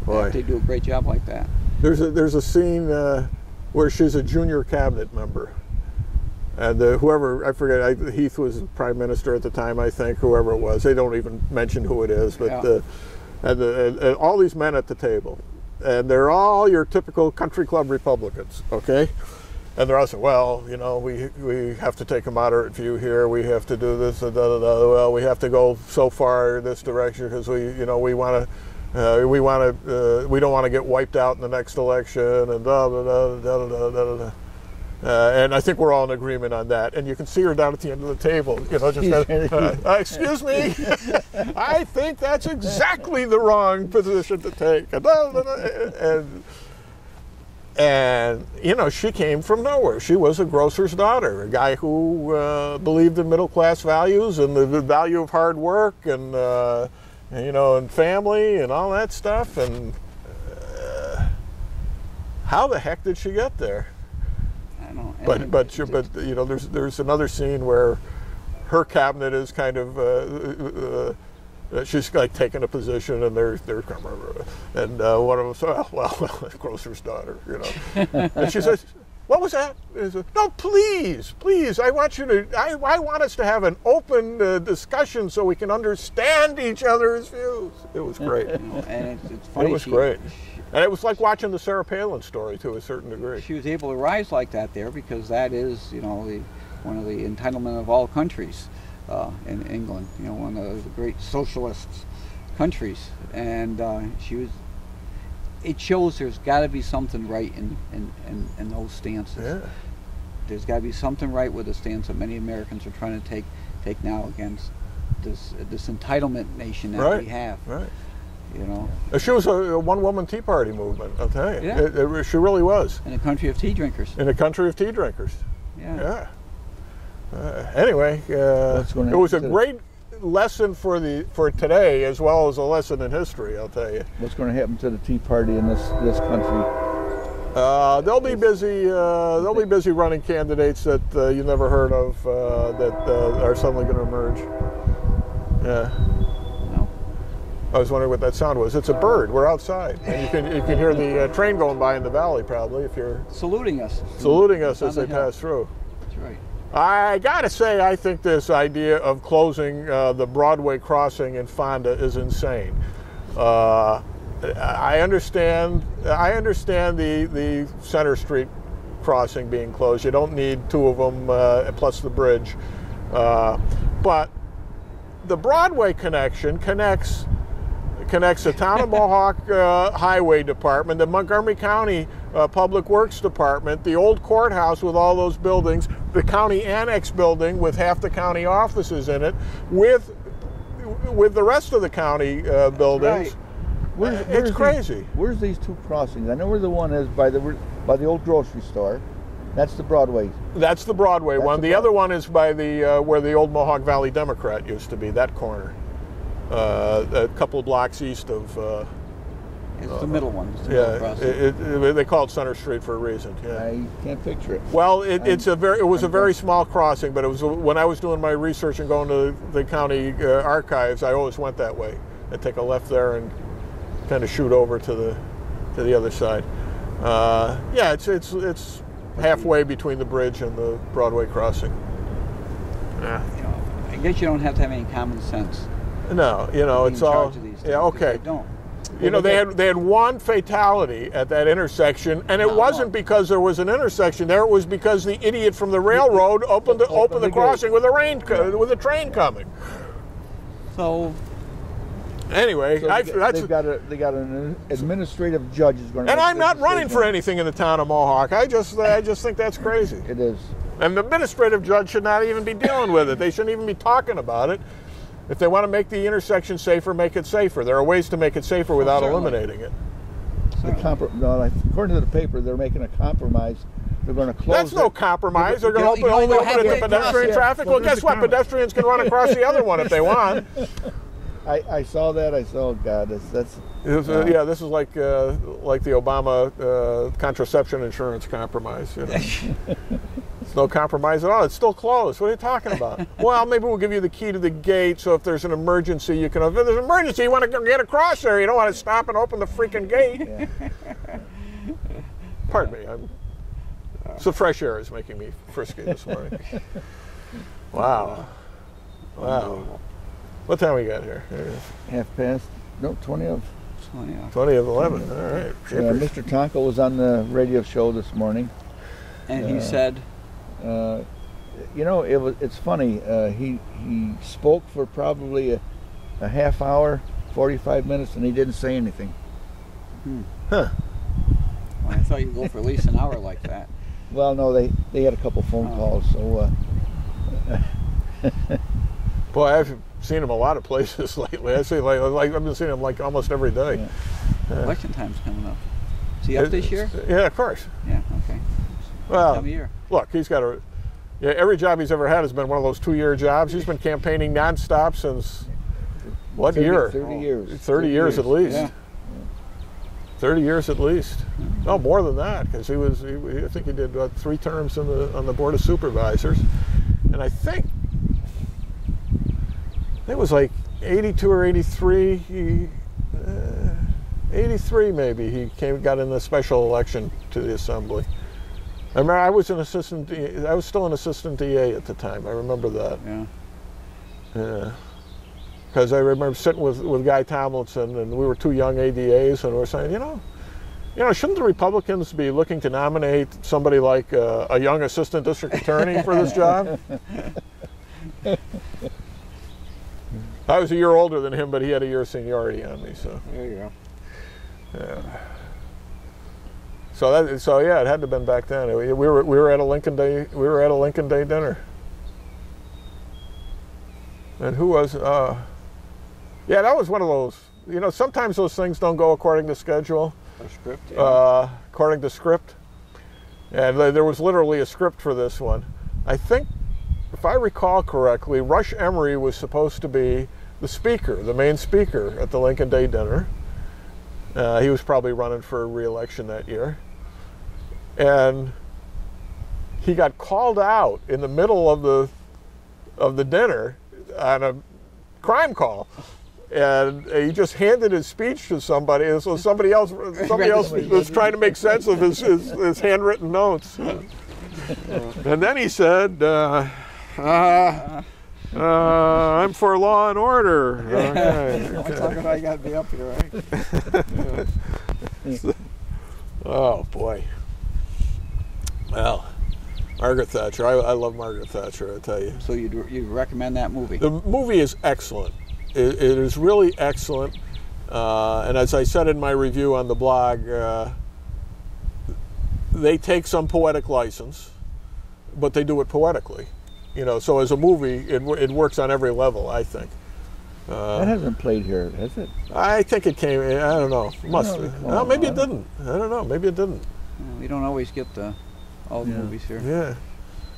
Boy. If they do a great job like that. There's a scene where she's a junior cabinet member, and whoever, I forget, Heath was prime minister at the time, I think, whoever it was, they don't even mention who it is, but and all these men at the table, and they're all your typical country club Republicans, okay? And they're all saying, well, you know, we have to take a moderate view here, we have to do this, well, we have to go so far this direction because we don't want to get wiped out in the next election, and and I think we're all in agreement on that. And you can see her down at the end of the table, you know, just excuse me, I think that's exactly the wrong position to take. And you know, she came from nowhere. She was a grocer's daughter, a guy who believed in middle class values and the value of hard work and you know, and family and all that stuff. And how the heck did she get there? I don't know. But you know, there's another scene where her cabinet is kind of she's like taking a position, and they're and one of them says, well, grocer's daughter, you know, and she says, what was that? No, please, I want you to. I want us to have an open discussion so we can understand each other's views. It was great. And it's funny. It was great, and it was like watching the Sarah Palin story to a certain degree. She was able to rise like that there because that is, you know, one of the entitlement of all countries in England. You know, one of the great socialist countries, and she was. It shows there's got to be something right in those stances. Yeah. There's got to be something right with the stance that many Americans are trying to take now against this entitlement nation that we have. Right. You know. She was a one-woman Tea Party movement. I'll tell you. Yeah. She really was. In a country of tea drinkers. In a country of tea drinkers. Yeah. Anyway, it was a great lesson for today as well as a lesson in history, I'll tell you. What's going to happen to the Tea Party in this country? They'll be busy. They'll be busy running candidates that you never heard of that are suddenly going to emerge. Yeah. No. I was wondering what that sound was. It's a bird. We're outside, and you can hear the train going by in the valley probably if you're saluting us. Saluting us as they pass through. That's right. I gotta say, I think this idea of closing the Broadway crossing in Fonda is insane. I understand the Center Street crossing being closed. You don't need two of them plus the bridge. But the Broadway connection connects the Town of Mohawk Highway Department, the Montgomery County Public Works Department, the old courthouse with all those buildings, the county annex building with half the county offices in it, with the rest of the county buildings. Right. It's crazy. Where's these two crossings? I know where the one is by the old grocery store. That's the Broadway. That's the Broadway one. The other one is by the where the old Mohawk Valley Democrat used to be. That corner, a couple of blocks east of. It's the middle one. They call it Center Street for a reason. Yeah. I can't picture it. Well, it was a very small crossing, but it was when I was doing my research and going to the county archives, I always went that way. I'd take a left there and kind of shoot over to the other side. Yeah, it's halfway between the bridge and the Broadway crossing. Yeah. You know, I guess you don't have to have any common sense. No, you know, it's all. Yeah, okay. They don't. You know, they had one fatality at that intersection, and it wasn't because there was an intersection there. It was because the idiot from the railroad opened the crossing with a train coming. So anyway, they got an administrative judge is going to. And I'm not running for anything in the town of Mohawk. I just think that's crazy. It is. And the administrative judge should not even be dealing with it. They shouldn't even be talking about it. If they want to make the intersection safer, make it safer. There are ways to make it safer without eliminating it. according to the paper, they're making a compromise. They're going to close. That's no compromise. They're going to only open it to pedestrian traffic. Well, guess what? Pedestrians can run across the other one if they want. I saw that. I saw, God, that's yeah, this is like the Obama contraception insurance compromise. You know. It's no compromise at all. It's still closed. What are you talking about? Well, maybe we'll give you the key to the gate, so if there's an emergency, you can. If there's an emergency, you want to get across there. You don't want to stop and open the freaking gate. Yeah. Pardon me. So fresh air is making me frisky this morning. Wow. Wow. What time we got here? 20 of 20 of 11. All right. Mr. Tonko was on the radio show this morning. And he said, it's funny. He spoke for probably a half hour, 45 minutes, and he didn't say anything. Huh. Well, I thought you'd go for at least an hour like that. Well, no, they had a couple phone calls, so. Boy, I've seen him a lot of places lately. I see, like I've been seeing him like almost every day. Yeah. Election time's coming up. Is he up this year? Yeah, of course. Yeah. Okay. Well, time of year. Look, he's got every job he's ever had has been one of those 2-year jobs. He's been campaigning nonstop since what year? 30 years. 30 years at least. Yeah. 30 years at least. No, more than that, because I think he did 3 terms on the Board of Supervisors, and I think it was like 82 or 83. 83 maybe. He got in the special election to the Assembly. I remember I was still an assistant DA at the time. I remember that. Yeah. Yeah. Because I remember sitting with Guy Tomlinson, and we were 2 young ADAs, and we were saying, shouldn't the Republicans be looking to nominate somebody like a young assistant district attorney for this job? I was a year older than him, but he had a year seniority on me. So there you go. Yeah. So yeah, it had to have been back then. We were at a Lincoln Day. We were at a Lincoln Day dinner. And who was? Yeah, that was one of those. Sometimes those things don't go according to schedule. Or script. Yeah. According to script. And there was literally a script for this one. I think, if I recall correctly, Rush Emery was supposed to be the speaker, the main speaker at the Lincoln Day dinner. He was probably running for re-election that year. And he got called out in the middle of the dinner on a crime call. And he just handed his speech to somebody, and so somebody else was trying to make sense of his handwritten notes. And then he said, I'm for law and order. Okay. What's talking I got to be up here, right? Oh, boy. Well, Margaret Thatcher. I love Margaret Thatcher, I tell you. So you'd recommend that movie? The movie is excellent. It is really excellent. And as I said in my review on the blog, they take some poetic license, but they do it poetically. So as a movie, it works on every level, I think. That hasn't played here, has it? I think it came. I don't know. Must have. No, maybe it didn't. I don't know. Maybe it didn't. We don't always get all the movies here. Yeah.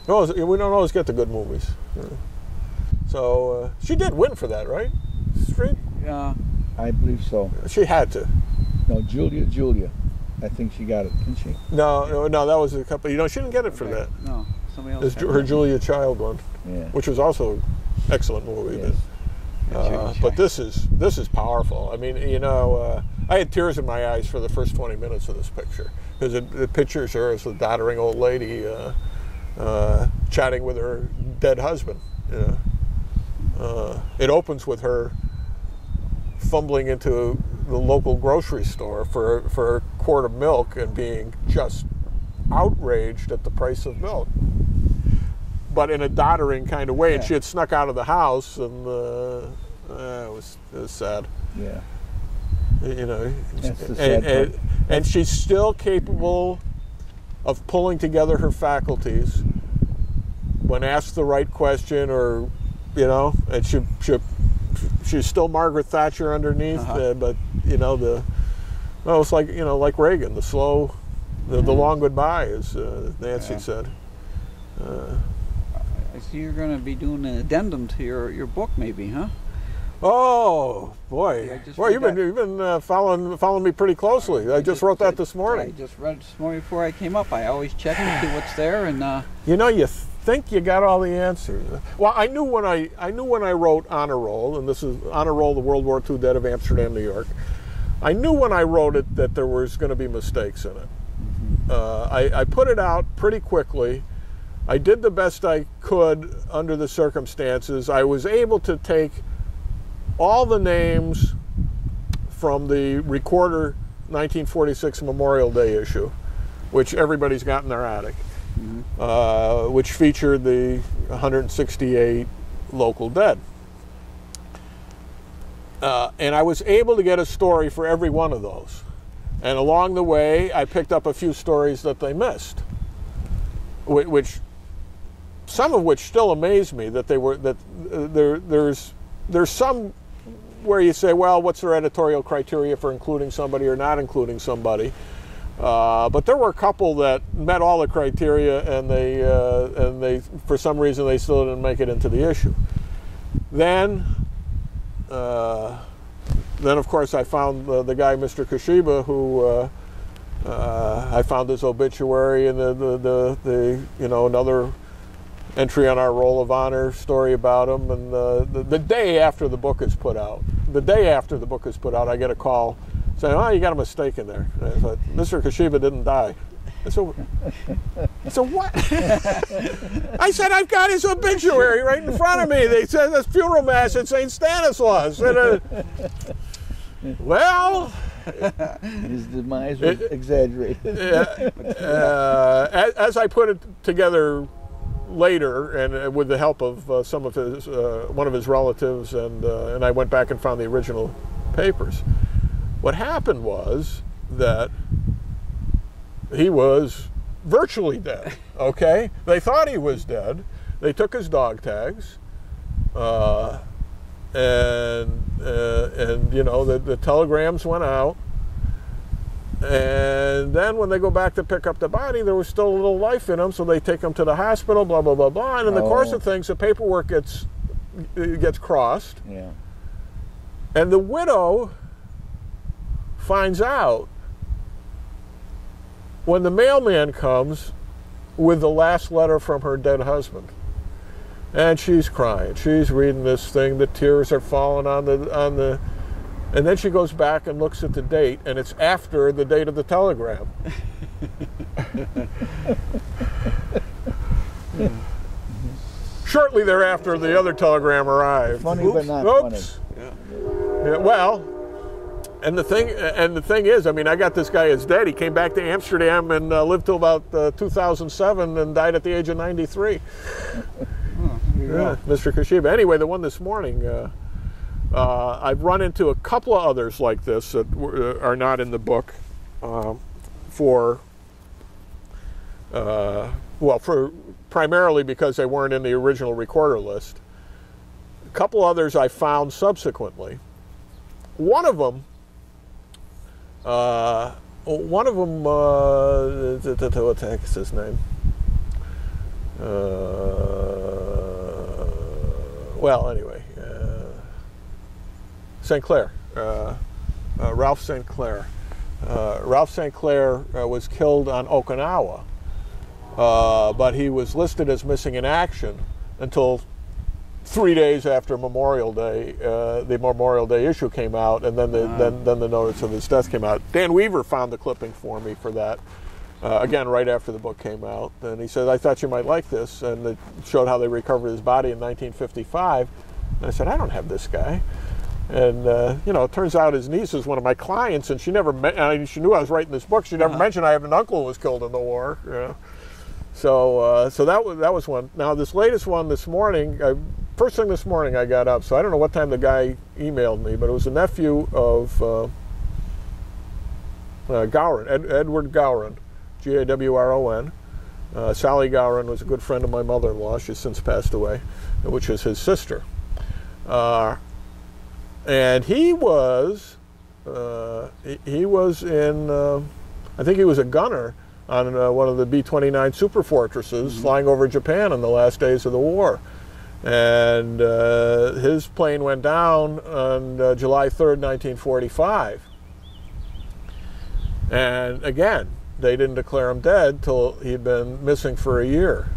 No, we don't always get the good movies. Yeah. So she did win for that, right? Street? Yeah. I believe so. She had to. No, Julia. I think she got it, didn't she? No, that was a couple. She didn't get it for that. No, somebody else. Her Julia Child one, which was also an excellent movie. Yes. But this is powerful. I mean, I had tears in my eyes for the first 20 minutes of this picture, because it pictures her as a doddering old lady chatting with her dead husband. It opens with her fumbling into the local grocery store for a quart of milk and being just outraged at the price of milk, but in a doddering kind of way. And she had snuck out of the house, and it was sad. Yeah. That's the sad part. And she's still capable of pulling together her faculties when asked the right question, or and she's still Margaret Thatcher underneath, but the Well, it's like, you know, like Reagan, the slow, the long goodbye, as Nancy said. I see you're going to be doing an addendum to your book, maybe, huh? Oh boy! Yeah, Boy, you've been following me pretty closely. I just wrote that this morning. I just read it this morning before I came up. I always check and see what's there, and you know, you think you got all the answers. Well, I knew when I wrote Honor Roll, and this is Honor Roll: The World War II Dead of Amsterdam, New York. I knew when I wrote it that there was going to be mistakes in it. I put it out pretty quickly. I did the best I could under the circumstances. I was able to take all the names from the Recorder 1946 Memorial Day issue, which everybody's got in their attic, which featured the 168 local dead. And I was able to get a story for every one of those. And along the way, I picked up a few stories that they missed, which some of which still amaze me that they were, that there's some where you say, well, what's their editorial criteria for including somebody or not including somebody? But there were a couple that met all the criteria, and they for some reason they still didn't make it into the issue. Then of course I found the guy, Mr. Kashiba, who I found his obituary and the you know, another entry on our Roll of Honor story about him, and the day after the book is put out, I get a call saying, "Oh, you got a mistake in there." And I thought, Mr. Kashiba didn't die. I said, what? I said, I've got his obituary right in front of me. They said this funeral mass at St. Stanislaus. And, well, his demise was exaggerated. As I put it together later, and with the help of some of his, one of his relatives, and I went back and found the original papers. What happened was that he was virtually dead. Okay, they thought he was dead. They took his dog tags, and you know, the telegrams went out. And then when they go back to pick up the body, there was still a little life in him, so they take him to the hospital, blah, blah, blah, blah. And in the course of things, the paperwork gets crossed. Yeah. And the widow finds out when the mailman comes with the last letter from her dead husband. And she's crying. She's reading this thing. The tears are falling on the and then she goes back and looks at the date, and it's after the date of the telegram. Shortly thereafter, the other telegram arrived. Funny, but not funny. Yeah, well, and the thing is, I mean, I got this guy as dead. He came back to Amsterdam and lived till about 2007 and died at the age of 93. Mr. Kashiba. Anyway, the one this morning, I've run into a couple of others like this that are not in the book, primarily because they weren't in the original Recorder list. A couple others I found subsequently. One of them, what the heck is his name? Well, anyway. St. Clair, Ralph St. Clair. Ralph St. Clair was killed on Okinawa, but he was listed as missing in action until 3 days after Memorial Day. The Memorial Day issue came out, and then the notice of his death came out. Dan Weaver found the clipping for me for that, again, right after the book came out. And he said, I thought you might like this, and it showed how they recovered his body in 1955. And I said, I don't have this guy. And you know, it turns out his niece is one of my clients, and she never she knew I was writing this book. She never mentioned I have an uncle who was killed in the war. You know? So that was one. Now this latest one this morning, first thing this morning I got up, so I don't know what time the guy emailed me, but it was a nephew of Gowron, Edward Gowron, Gawron. Sally Gowron was a good friend of my mother-in-law. She's since passed away, which is his sister. And he was he was in, I think he was a gunner on one of the B-29 Superfortresses flying over Japan in the last days of the war. And his plane went down on July 3rd, 1945. And again, they didn't declare him dead till he'd been missing for a year.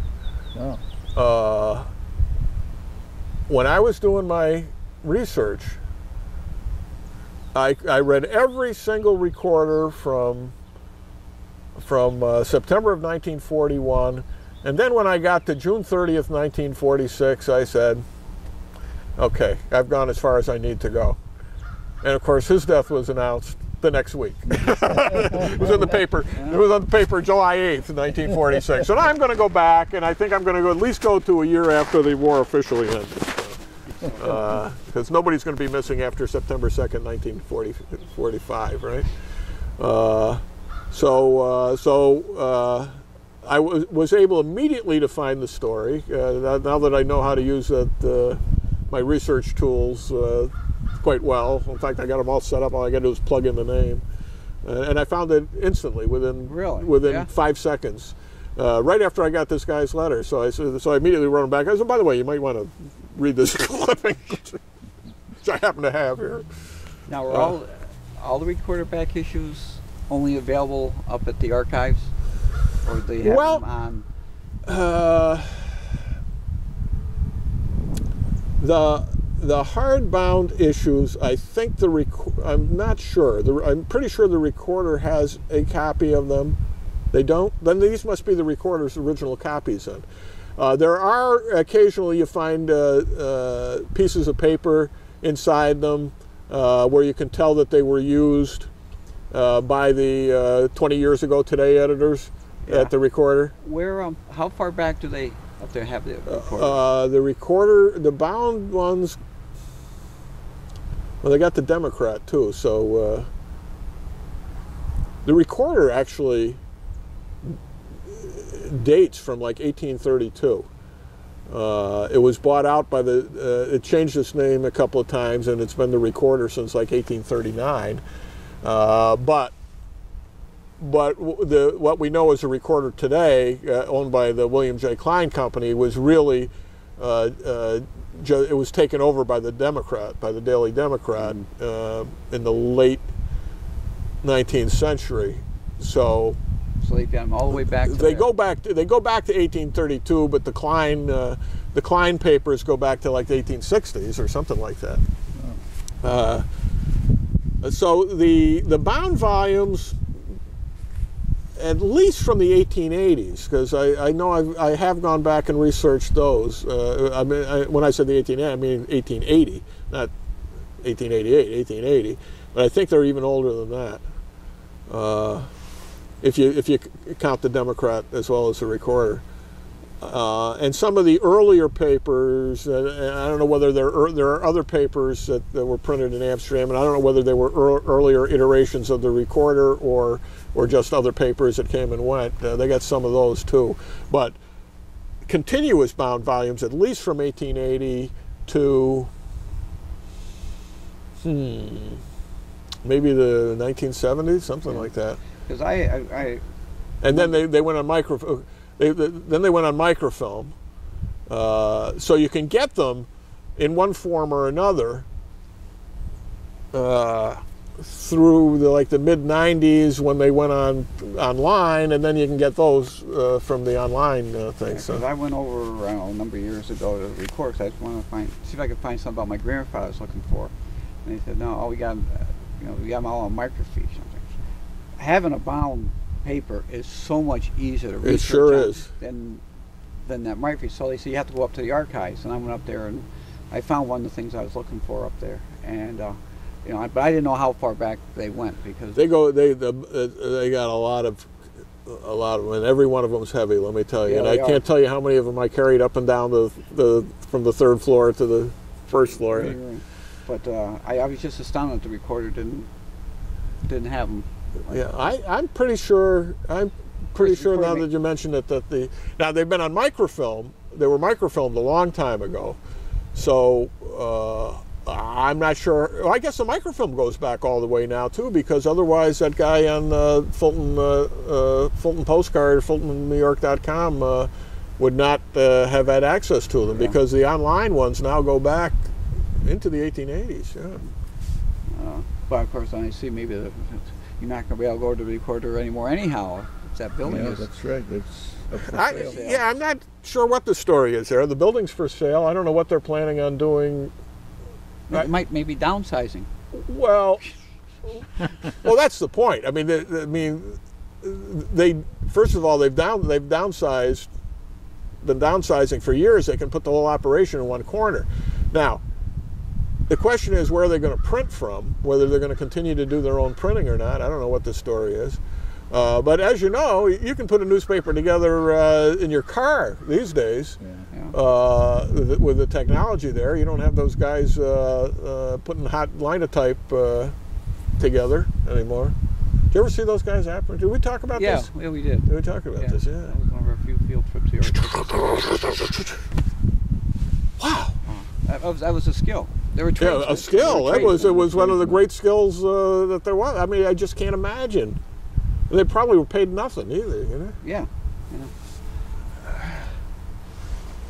Oh. When I was doing my research, I read every single recorder from September of 1941, and then when I got to June 30th, 1946, I said, okay, I've gone as far as I need to go. And of course, his death was announced the next week. It was in the paper. It was on the paper July 8th, 1946. So now I'm going to go back, and I think I'm going to at least go to a year after the war officially ended. Because nobody's going to be missing after September 2nd, 1945, right? I was able immediately to find the story. Now that I know how to use my research tools quite well. In fact, I got them all set up. All I got to do is plug in the name. And I found it instantly, within 5 seconds. Right after I got this guy's letter. So I immediately wrote him back. I said, by the way, you might want to read this clipping, which I happen to have here. Now, are all the recorder back issues only available up at the archives? Or do they have them on? The hardbound issues, I think I'm not sure. I'm pretty sure the recorder has a copy of them. They don't? Then these must be the recorder's original copies then. There are, occasionally you find pieces of paper inside them where you can tell that they were used by the 20 years ago today editors at the recorder. Where, how far back do they up there have the recorder? The bound ones, well, they got the Democrat too, so the recorder actually dates from like 1832. It was bought out by it changed its name a couple of times, and it's been the recorder since like 1839. But what we know as a recorder today, owned by the William J. Klein Company, was really it was taken over by the Democrat, by the Daily Democrat, in the late 19th century. So they got them all the way back to they go back to 1832, but the Klein papers go back to like the 1860s or something like that. So the bound volumes, at least from the 1880s, because I know I have gone back and researched those. I mean, when I said the 1880, I mean 1880, not 1888, 1880. But I think they're even older than that. If you count the Democrat as well as the recorder. And some of the earlier papers, and I don't know whether there are other papers that were printed in Amsterdam, and I don't know whether they were earlier iterations of the recorder or just other papers that came and went. They got some of those too. But continuous bound volumes, at least from 1880 to maybe the 1970s, something like that. Because and then they went on microfilm. Then they went on microfilm, so you can get them in one form or another through the mid-90s when they went online, and then you can get those from the online thing. Because I went over a number of years ago to the record, because I just wanted to see if I could find something about my grandfather I was looking for, and they said no, we got them all on microfiche. Having a bound paper is so much easier to research. It sure is. Than that microfiche. So they said you have to go up to the archives, and I went up there and I found one of the things I was looking for up there, and but I didn't know how far back they went, because they got a lot of them, and every one of them is heavy. Let me tell you, and I can't tell you how many of them I carried up and down from the third floor to the first floor. Right. But I was just astounded that the recorder didn't have them. I'm pretty sure. I'm pretty sure now that you mentioned it that now they've been on microfilm. They were microfilmed a long time ago, so I'm not sure. Well, I guess the microfilm goes back all the way now too, because otherwise that guy on Fulton Postcard, FultonNewYork.com, would not have had access to them, because the online ones now go back into the 1880s. Yeah. But of course, I see maybe you're not going to be able to go to the recorder anymore anyhow. If that building is. That's right. It's up for sale. Yeah, I'm not sure what the story is there. The building's for sale. I don't know what they're planning on doing. It might maybe downsizing. Well, that's the point. I mean, they first of all they've downsized. Been downsizing for years. They can put the whole operation in one corner. Now, the question is where they're going to print from. Whether they're going to continue to do their own printing or not. I don't know what the story is. But as you know, you can put a newspaper together in your car these days. With the technology there, you don't have those guys putting hot linotype together anymore. Did you ever see those guys happen? Did we talk about this? Yeah, we did. Did we talk about this? Yeah. That was one of our few field trips here. Wow. That was a skill. They were trained. Yeah, a skill. It was one of the great skills that there was. I mean, I just can't imagine. They probably were paid nothing either, you know? Yeah.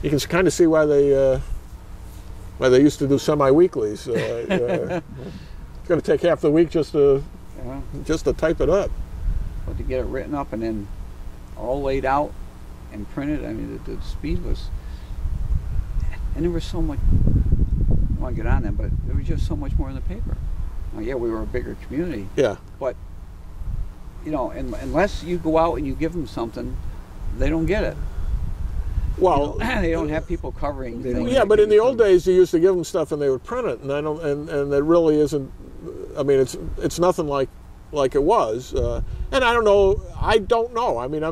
You can kind of see why they used to do semi-weeklies. It's going to take half the week just to type it up. But to get it written up and then all laid out and printed, I mean, the speed was... And there was so much... I don't want to get on that, but there was just so much more in the paper. Now, yeah, we were a bigger community. Yeah. But, you know, unless you go out and you give them something, they don't get it. Well, they don't have people covering things. Yeah, but in the old days, you used to give them stuff and they would print it, and I don't, and it really isn't. I mean, it's nothing like it was, and I don't know. I mean, I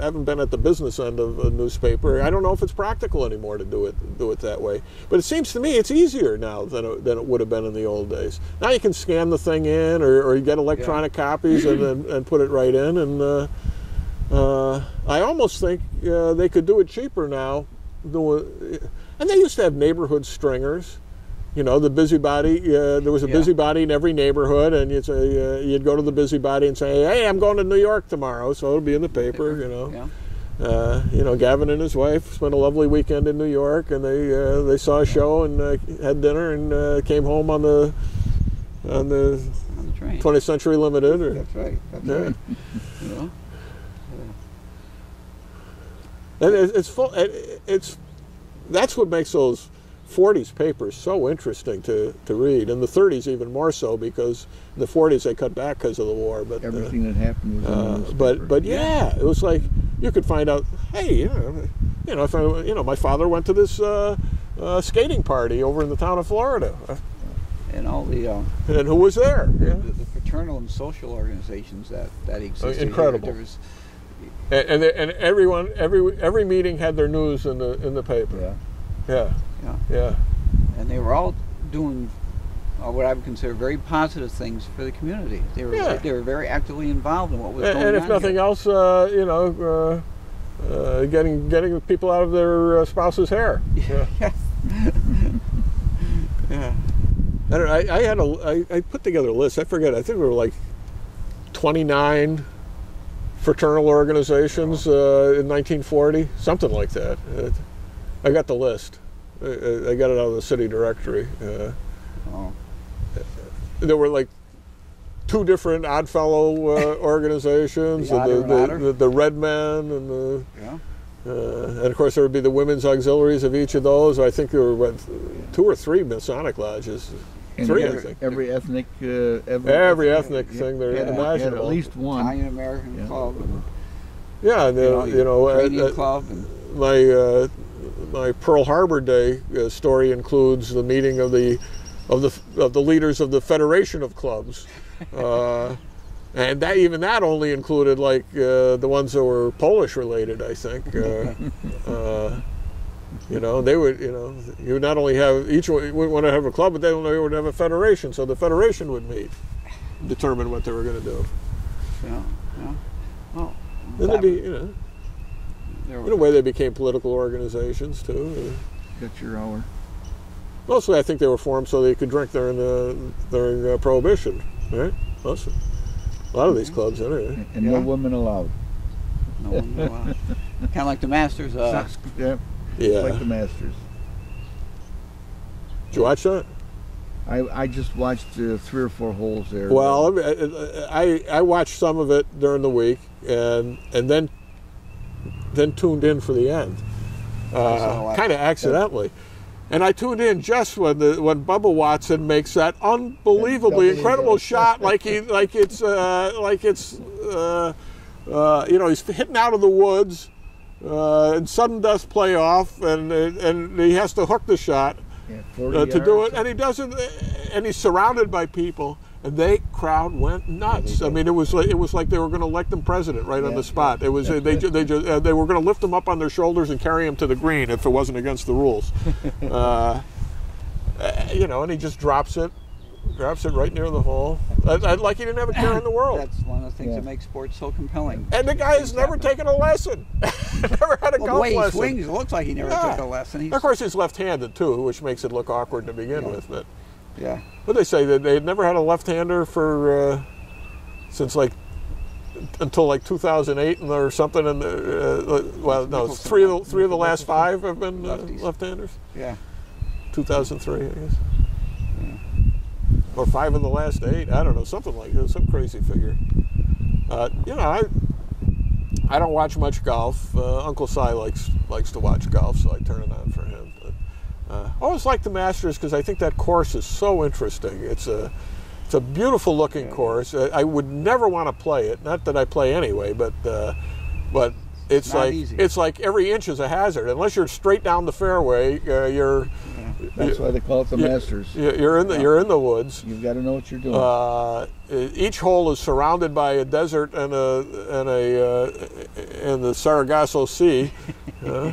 haven't been at the business end of a newspaper. I don't know if it's practical anymore to do it that way. But it seems to me it's easier now than it would have been in the old days. Now you can scan the thing in, or you get electronic copies and put it right in, and I almost think they could do it cheaper now. And they used to have neighborhood stringers. You know, the busybody, there was a busybody in every neighborhood, and you'd say, you'd go to the busybody and say, hey, I'm going to New York tomorrow, so it'll be in the paper, you know. You know, Gavin and his wife spent a lovely weekend in New York, and they saw a show and had dinner and came home on the train. 20th Century Limited. That's right. That's right. You know? And it's full. That's what makes those 40s papers so interesting to read, and the 30s even more so, because in the 40s they cut back because of the war. But everything that happened was in the newspaper. But yeah, it was like you could find out. Hey, my father went to this skating party over in the town of Florida, and all the and who was there? The fraternal and social organizations that existed. Incredible. And every meeting had their news in the paper. Yeah. And they were all doing what I would consider very positive things for the community. They were very actively involved in what was going on. And if nothing else, getting people out of their spouse's hair. Yeah. I put together a list. I forget. I think there were like 29 fraternal organizations in 1940, something like that. I got the list. I got it out of the city directory. There were like 2 different Oddfellow organizations, the Red Men, and and of course there would be the women's auxiliaries of each of those. I think there were 2 or 3 Masonic lodges. And 3, I think. Every ethnic thing there had at least one. Italian American club. Yeah, Canadian club. My Pearl Harbor Day story includes the meeting of the leaders of the Federation of Clubs, and that only included like the ones that were Polish related, I think. They would, you would not only have, each one would want to have a club, but they would have a federation, so the federation would meet, determine what they were going to do. Well, then they'd be, in a way they became political organizations too. Got your hour. Mostly, I think they were formed so they could drink during Prohibition, right? Mostly. A lot of these clubs, anyway. And no women allowed. No one allowed. Kind of like the Masters. Yeah. Yeah. Like the Masters. Did you watch that? I just watched 3 or 4 holes there. Well, I watched some of it during the week, and then tuned in for the end, kind of accidentally. And I tuned in just when Bubba Watson makes that unbelievably incredible shot, like it's he's hitting out of the woods, and sudden death playoff, and he has to hook the shot. Yeah, to do it, and he doesn't, and he's surrounded by people, and crowd went nuts. I mean, it was like they were going to elect him president right on the spot. It was they were going to lift him up on their shoulders and carry him to the green if it wasn't against the rules. And he just drops it right near the hole, like he didn't have a care in the world. That's one of the things that makes sports so compelling. And the guy has never taken a lesson. Never had a golf lesson. The way he swings, it looks like he never took a lesson. Of course, he's left-handed too, which makes it look awkward to begin with. But but they say that they had never had a left-hander for since until 2008 or something. And three of the last 5 have been left-handers. Yeah, 2003, I guess. Or 5 of the last 8, I don't know, something like that, some crazy figure. I don't watch much golf. Uncle Si likes to watch golf, so I turn it on for him. But, I always like the Masters because I think that course is so interesting. It's a beautiful looking course. I would never want to play it. Not that I play anyway, but it's like every inch is a hazard. Unless you're straight down the fairway, you're. That's why they call it the Masters. You're in the woods. You've got to know what you're doing. Each hole is surrounded by a desert and the Sargasso Sea. I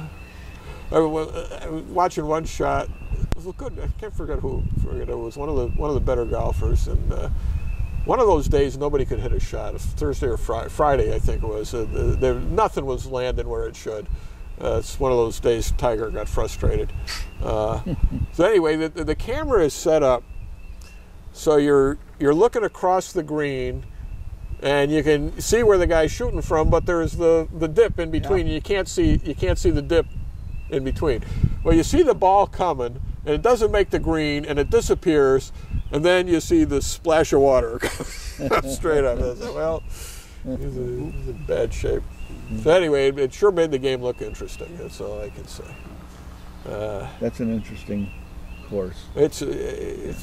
was watching one shot. It was good. I can't forget who. It was one of the better golfers, and one of those days nobody could hit a shot. Thursday or Friday, I think it was. Nothing was landing where it should. It's one of those days Tiger got frustrated. So anyway, the camera is set up so you're looking across the green, and you can see where the guy's shooting from, but there's the dip in between. You can't see the dip in between. Well, you see the ball coming, and it doesn't make the green, and it disappears, and then you see the splash of water straight up. I said, well, he's in bad shape. So anyway, it sure made the game look interesting. That's all I can say. That's an interesting course. It's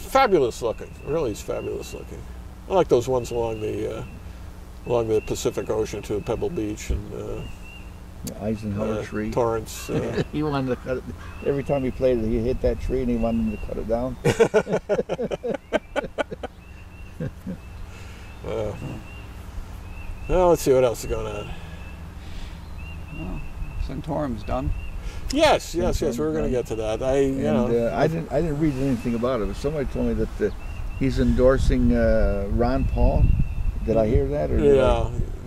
fabulous looking. It really is fabulous looking. I like those ones along the Pacific Ocean to Pebble Beach and Eisenhower tree. Torrance. He wanted to cut it. Every time he played it, he hit that tree and he wanted him to cut it down. Well, let's see what else is going on. Santorum's done. Yes, we're going to get to that. I didn't read anything about it, but somebody told me that he's endorsing Ron Paul. Did I hear that? Or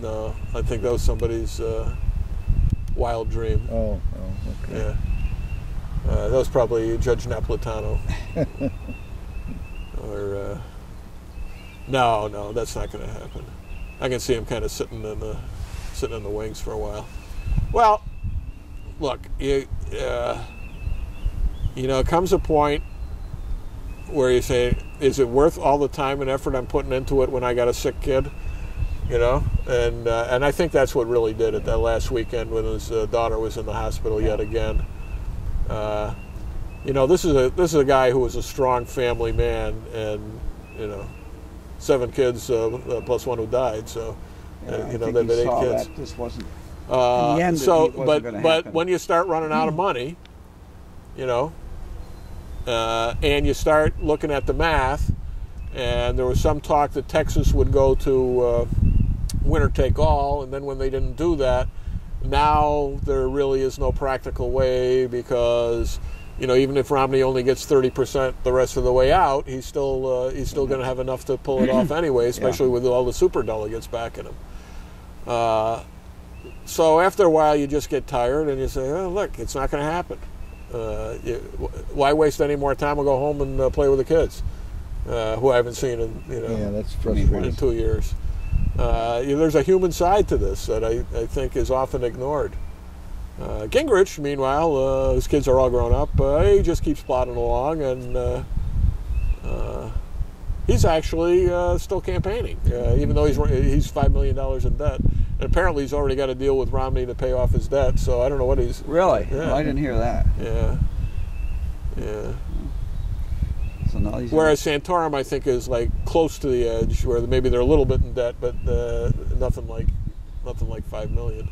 no. I think that was somebody's wild dream. Oh, okay. Yeah. That was probably Judge Napolitano. Or no, that's not going to happen. I can see him kind of sitting in the wings for a while. Well, look, it comes a point where you say, is it worth all the time and effort I'm putting into it when I got a sick kid? And I think that's what really did it that last weekend when his daughter was in the hospital yet again. This is a guy who was a strong family man, and 7 kids plus 1 who died. So they've had 8 kids. That this wasn't. In the end, but when you start running out of money, and you start looking at the math, and there was some talk that Texas would go to winner take all, and then when they didn't do that, now there really is no practical way because even if Romney only gets 30% the rest of the way out, he's still going to have enough to pull it off anyway, especially with all the super delegates backing him. So after a while, you just get tired and you say, "Oh, look, it's not going to happen." Why waste any more time? We'll go home and play with the kids, who I haven't seen in Yeah, that's frustrating. in 2 years. There's a human side to this that I think is often ignored. Gingrich, meanwhile, his kids are all grown up. He just keeps plodding along, and he's actually still campaigning, even though he's $5 million in debt. And apparently, he's already got a deal with Romney to pay off his debt. So I don't know what he's Really? Yeah. Well, I didn't hear that. Yeah, yeah. So now he's Whereas Santorum, I think, is like close to the edge, where maybe they're a little bit in debt, but nothing like $5 million.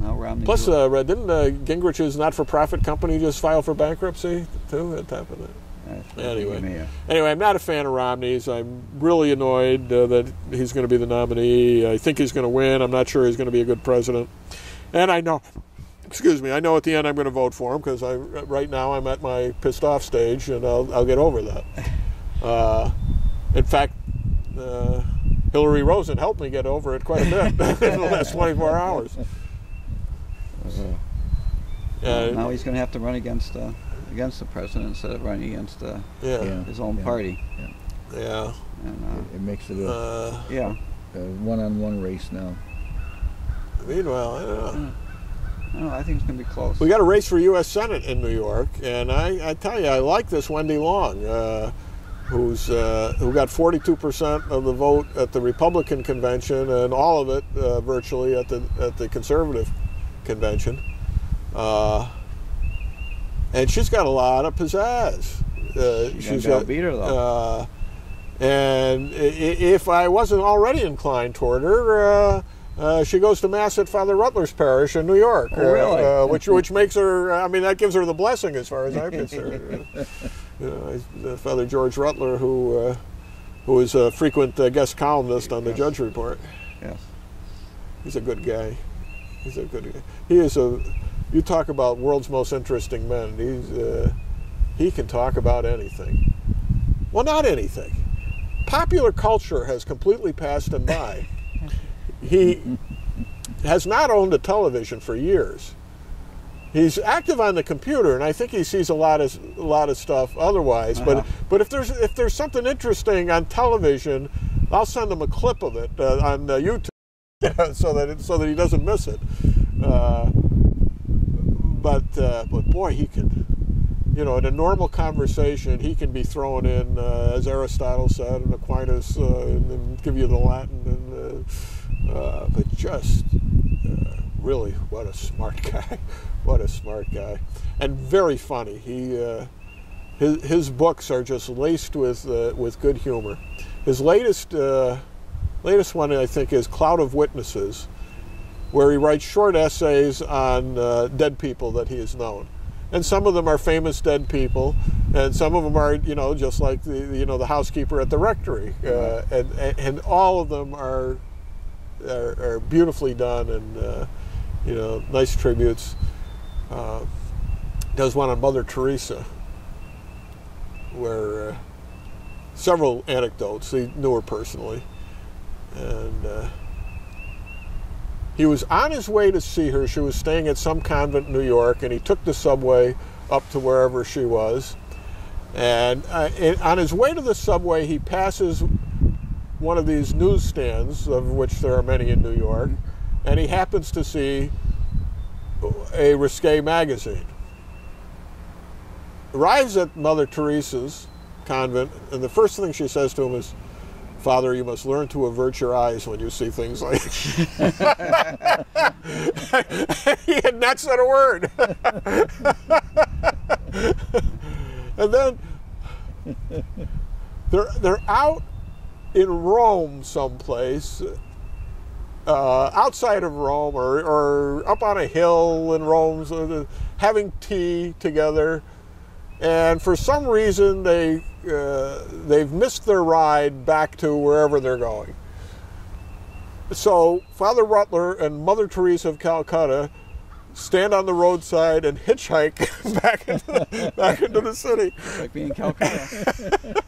now Romney. Plus, didn't Gingrich's not-for-profit company just file for bankruptcy too? At top of that. Anyway, I'm not a fan of Romney's. I'm really annoyed that he's going to be the nominee. I think he's going to win. I'm not sure he's going to be a good president. And I know, I know at the end I'm going to vote for him because right now I'm at my pissed off stage, and I'll get over that. In fact, Hillary Rosen helped me get over it quite a bit in the last 24 hours. Now he's going to have to run against the president instead of running against his own party. Yeah. And, it makes it a one-on-one race now. Meanwhile, I don't know. I think it's going to be close. We got a race for U.S. Senate in New York, and I tell you, I like this Wendy Long, who got 42% of the vote at the Republican convention, and all of it virtually at the Conservative convention. And she's got a lot of pizzazz. She's got to beat her, though. And if I wasn't already inclined toward her, she goes to mass at Father Rutler's parish in New York. Oh, really? Which makes her, I mean, that gives her the blessing as far as I'm concerned. Father George Rutler, who is a frequent guest columnist on the Judge Report. Yes. He's a good guy. He's a good guy. He is you talk about world's most interesting men. He can talk about anything. Well, not anything. Popular culture has completely passed him by. He has not owned a television for years. He's active on the computer, and I think he sees a lot of stuff otherwise. But if there's something interesting on television, I'll send him a clip of it on YouTube so that he doesn't miss it. But boy, he can, in a normal conversation, he can be thrown in, as Aristotle said, and Aquinas, and give you the Latin, but just really, what a smart guy, what a smart guy, and very funny. His books are just laced with good humor. His latest one, I think, is Cloud of Witnesses, where he writes short essays on dead people that he has known. And some of them are famous dead people, and some of them are, just like the housekeeper at the rectory. And all of them are beautifully done, and nice tributes. Does one on Mother Teresa, where several anecdotes. He knew her personally, and he was on his way to see her. She was staying at some convent in New York, and he took the subway up to wherever she was. And on his way to the subway, he passes one of these newsstands, of which there are many in New York, and he happens to see a risque magazine. Arrives at Mother Teresa's convent, and the first thing she says to him is, "Father, you must learn to avert your eyes when you see things like He had not said a word. And then they're out in Rome someplace, outside of Rome, or up on a hill in Rome, having tea together. And for some reason, they've missed their ride back to wherever they're going. So Father Rutler and Mother Teresa of Calcutta stand on the roadside and hitchhike back into the city. It's like being in Calcutta.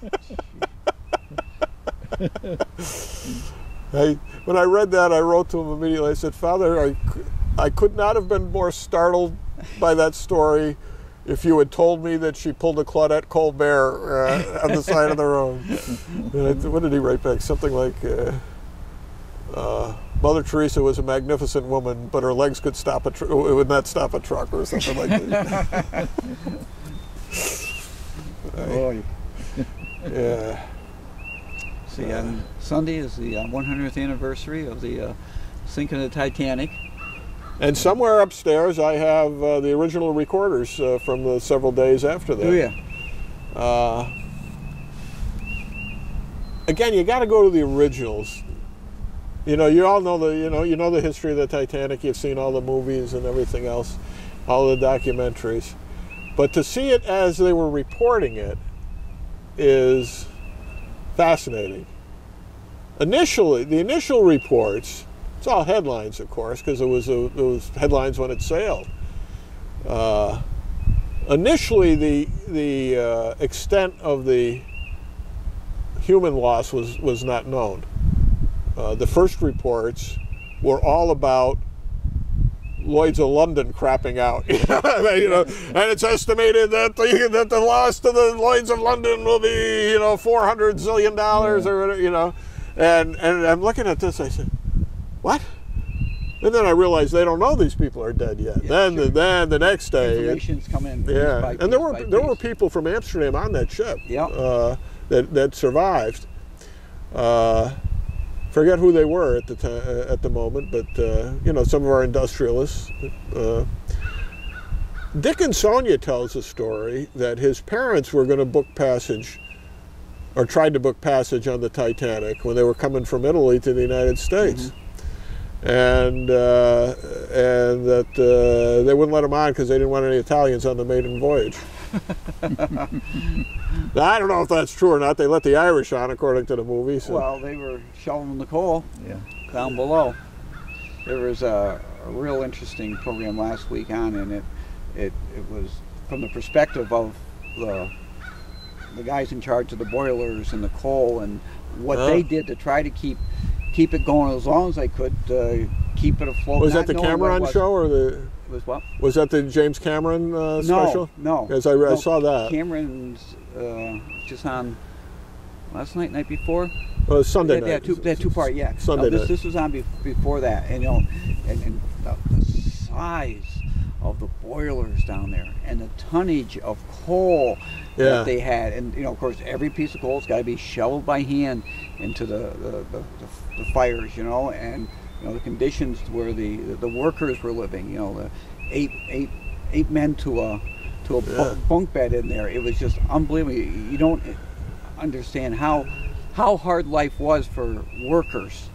When I read that, I wrote to him immediately. I said, "Father, I could not have been more startled by that story if you had told me that she pulled a Claudette Colbert on the side of the road. What did he write back? Something like, Mother Teresa was a magnificent woman, but her legs would not stop a truck, or something like that. Boy. Yeah. See, Sunday is the 100th anniversary of the sinking of the Titanic. And somewhere upstairs, I have the original recorders from the several days after that. Oh yeah. Again, you got to go to the originals. You know, you all know you know the history of the Titanic. You've seen all the movies and everything else, all the documentaries. But to see it as they were reporting it is fascinating. Initially, the initial reports, it's all headlines, of course, because it was headlines when it sailed. Initially, the extent of the human loss was not known. The first reports were all about Lloyd's of London crapping out. You know, and it's estimated that the loss to the Lloyd's of London will be, $400 zillion or whatever, And I'm looking at this, I said, what? And then I realized they don't know these people are dead yet. Yeah, then the next day, information's coming. Yeah, and there were people from Amsterdam on that ship. Yeah. That survived. Forget who they were at the moment, but some of our industrialists. Dick and Sonia tells a story that his parents were going to book passage, or tried to book passage on the Titanic when they were coming from Italy to the United States, and that they wouldn't let them on because they didn't want any Italians on the maiden voyage. Now, I don't know if that's true or not. They let the Irish on, according to the movie. So. Well, they were shoveling the coal down below. There was a real interesting program last week on, and it was from the perspective of the guys in charge of the boilers and the coal and what they did to try to keep it going as long as they could, keep it afloat. Was that the Cameron show or the? It was what? Was that the James Cameron special? No. Because I saw that. Cameron's just on last night before. Sunday night. That two-part, yeah. Sunday night. This was on before that, and and the size of the boilers down there and the tonnage of coal that they had, and of course every piece of coal's got to be shoveled by hand into the fires, and the conditions where the workers were living, the eight men to a bunk bed in there. It was just unbelievable. You don't understand how hard life was for workers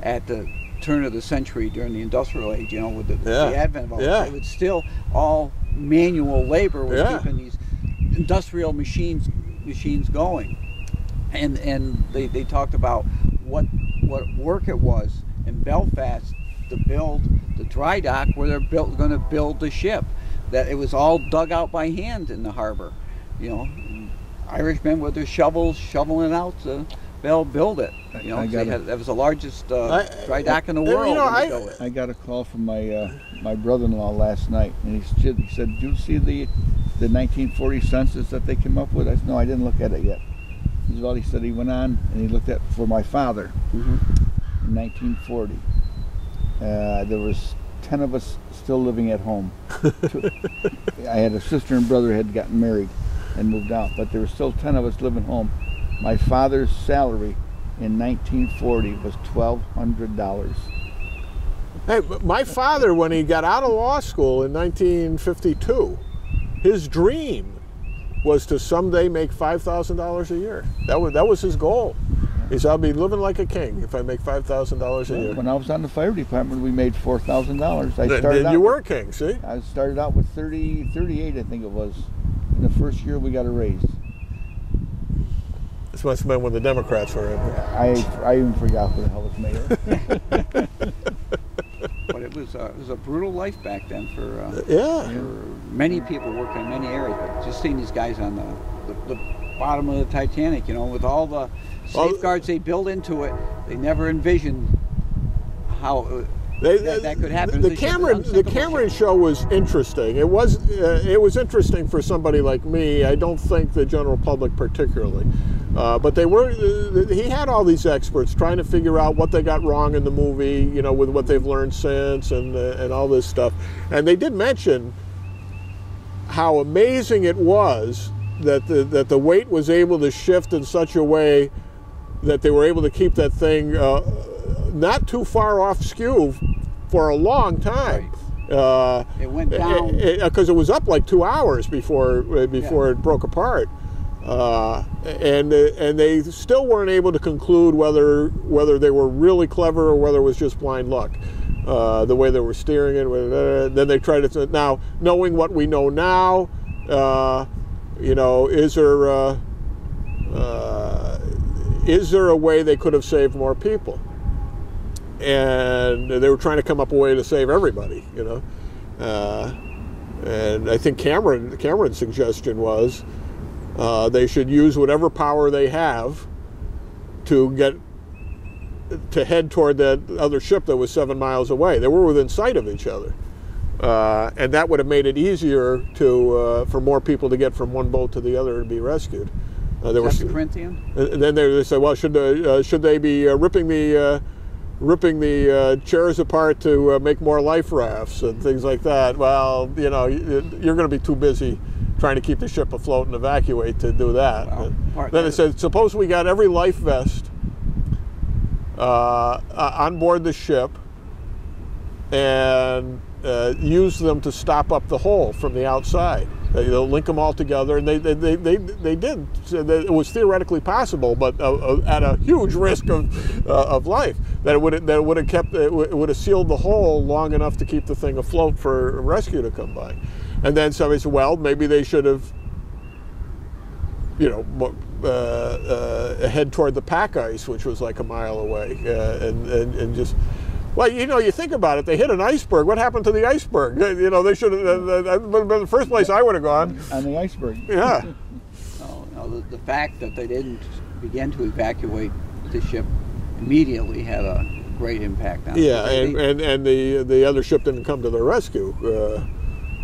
at the turn of the century during the industrial age, with the advent of all this. It was still all manual labor was keeping these industrial machines going. And they talked about what work it was in Belfast to build the dry dock where they're going to build the ship. That it was all dug out by hand in the harbor. Irishmen with their shovels shoveling out to build it. That was the largest dry dock in the world. I got a call from my brother-in-law last night, and he said, "Did you see the 1940 census that they came up with?" I said, "No, I didn't look at it yet." He said he went on and he looked at for my father in 1940. There was 10 of us still living at home. I had a sister and brother had gotten married and moved out, but there were still 10 of us living home. My father's salary in 1940 was $1,200. Hey, my father, when he got out of law school in 1952, his dream was to someday make $5,000 a year. That was his goal. He said, "I'll be living like a king if I make $5,000 a year." When I was on the fire department, we made $4,000. Then you were a king, see? I started out with 38, I think it was. In the first year, we got a raise. This must have been when the Democrats were in. I even forgot who the hell was mayor. But it was a brutal life back then for many people working in many areas. But just seeing these guys on the bottom of the Titanic, with all the safeguards they built into it, they never envisioned how that could happen. The Cameron show was interesting. It was interesting for somebody like me. I don't think the general public particularly, but he had all these experts trying to figure out what they got wrong in the movie, you know, with what they've learned since and all this stuff. And they did mention how amazing it was that the weight was able to shift in such a way that they were able to keep that thing not too far off skew for a long time. Right. It went down because it was up like 2 hours before it broke apart, and they still weren't able to conclude whether they were really clever or whether it was just blind luck. The way they were steering it. Then they tried to now, knowing what we know now, you know, is there a way they could have saved more people? And they were trying to come up with a way to save everybody, you know. And I think Cameron's suggestion was they should use whatever power they have to head toward that other ship that was 7 miles away. They were within sight of each other. And that would have made it easier for more people to get from one boat to the other and be rescued. Is that the Corinthian? And then they said, well, should they be ripping the chairs apart to make more life rafts and things like that? Well, you know, you're going to be too busy trying to keep the ship afloat and evacuate to do that. Well, then it said, suppose we got every life vest on board the ship and use them to stop up the hole from the outside. They'll link them all together, and they did. So it was theoretically possible, but at a huge risk of life. That it would have sealed the hole long enough to keep the thing afloat for rescue to come by. And then somebody said, well, maybe they should have, you know, head toward the pack ice, which was like a mile away, and just. Well, you know, you think about it, they hit an iceberg. What happened to the iceberg? You know, they should have, that would have been the first place I would have gone. On the iceberg. Yeah. No, the fact that they didn't begin to evacuate the ship immediately had a great impact on it. Yeah, and the other ship didn't come to their rescue.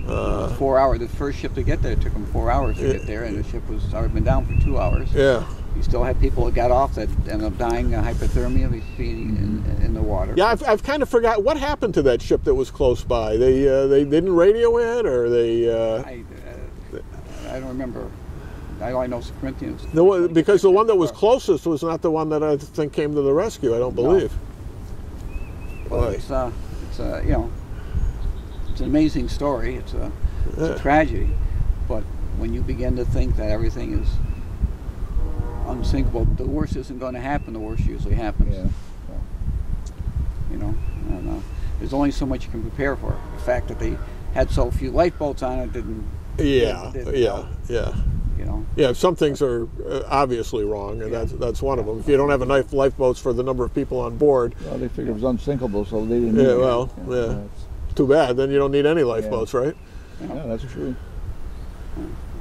4 hours. The first ship to get there, it took them 4 hours to get there, and the ship was already been down for 2 hours. Yeah. You still had people that got off that ended up dying of hypothermia in the water. Yeah, I've kind of forgot what happened to that ship that was close by. They didn't radio it, or they. I don't remember. I only know Corinthians. Because the one that was closest was not the one that I think came to the rescue. I don't believe. No. Well, it's you know, it's an amazing story. It's a tragedy, but when you begin to think that everything is unsinkable, the worst isn't going to happen. The worst usually happens. Yeah. You know, and there's only so much you can prepare for. The fact that they had so few lifeboats on it didn't. Yeah. You know. Yeah, some things are obviously wrong, and that's one of them. If you don't have enough lifeboats for the number of people on board. Well, they figured it was unsinkable, so they didn't. Yeah. Well. Yeah. Too bad. Then you don't need any lifeboats, right? Yeah, that's true.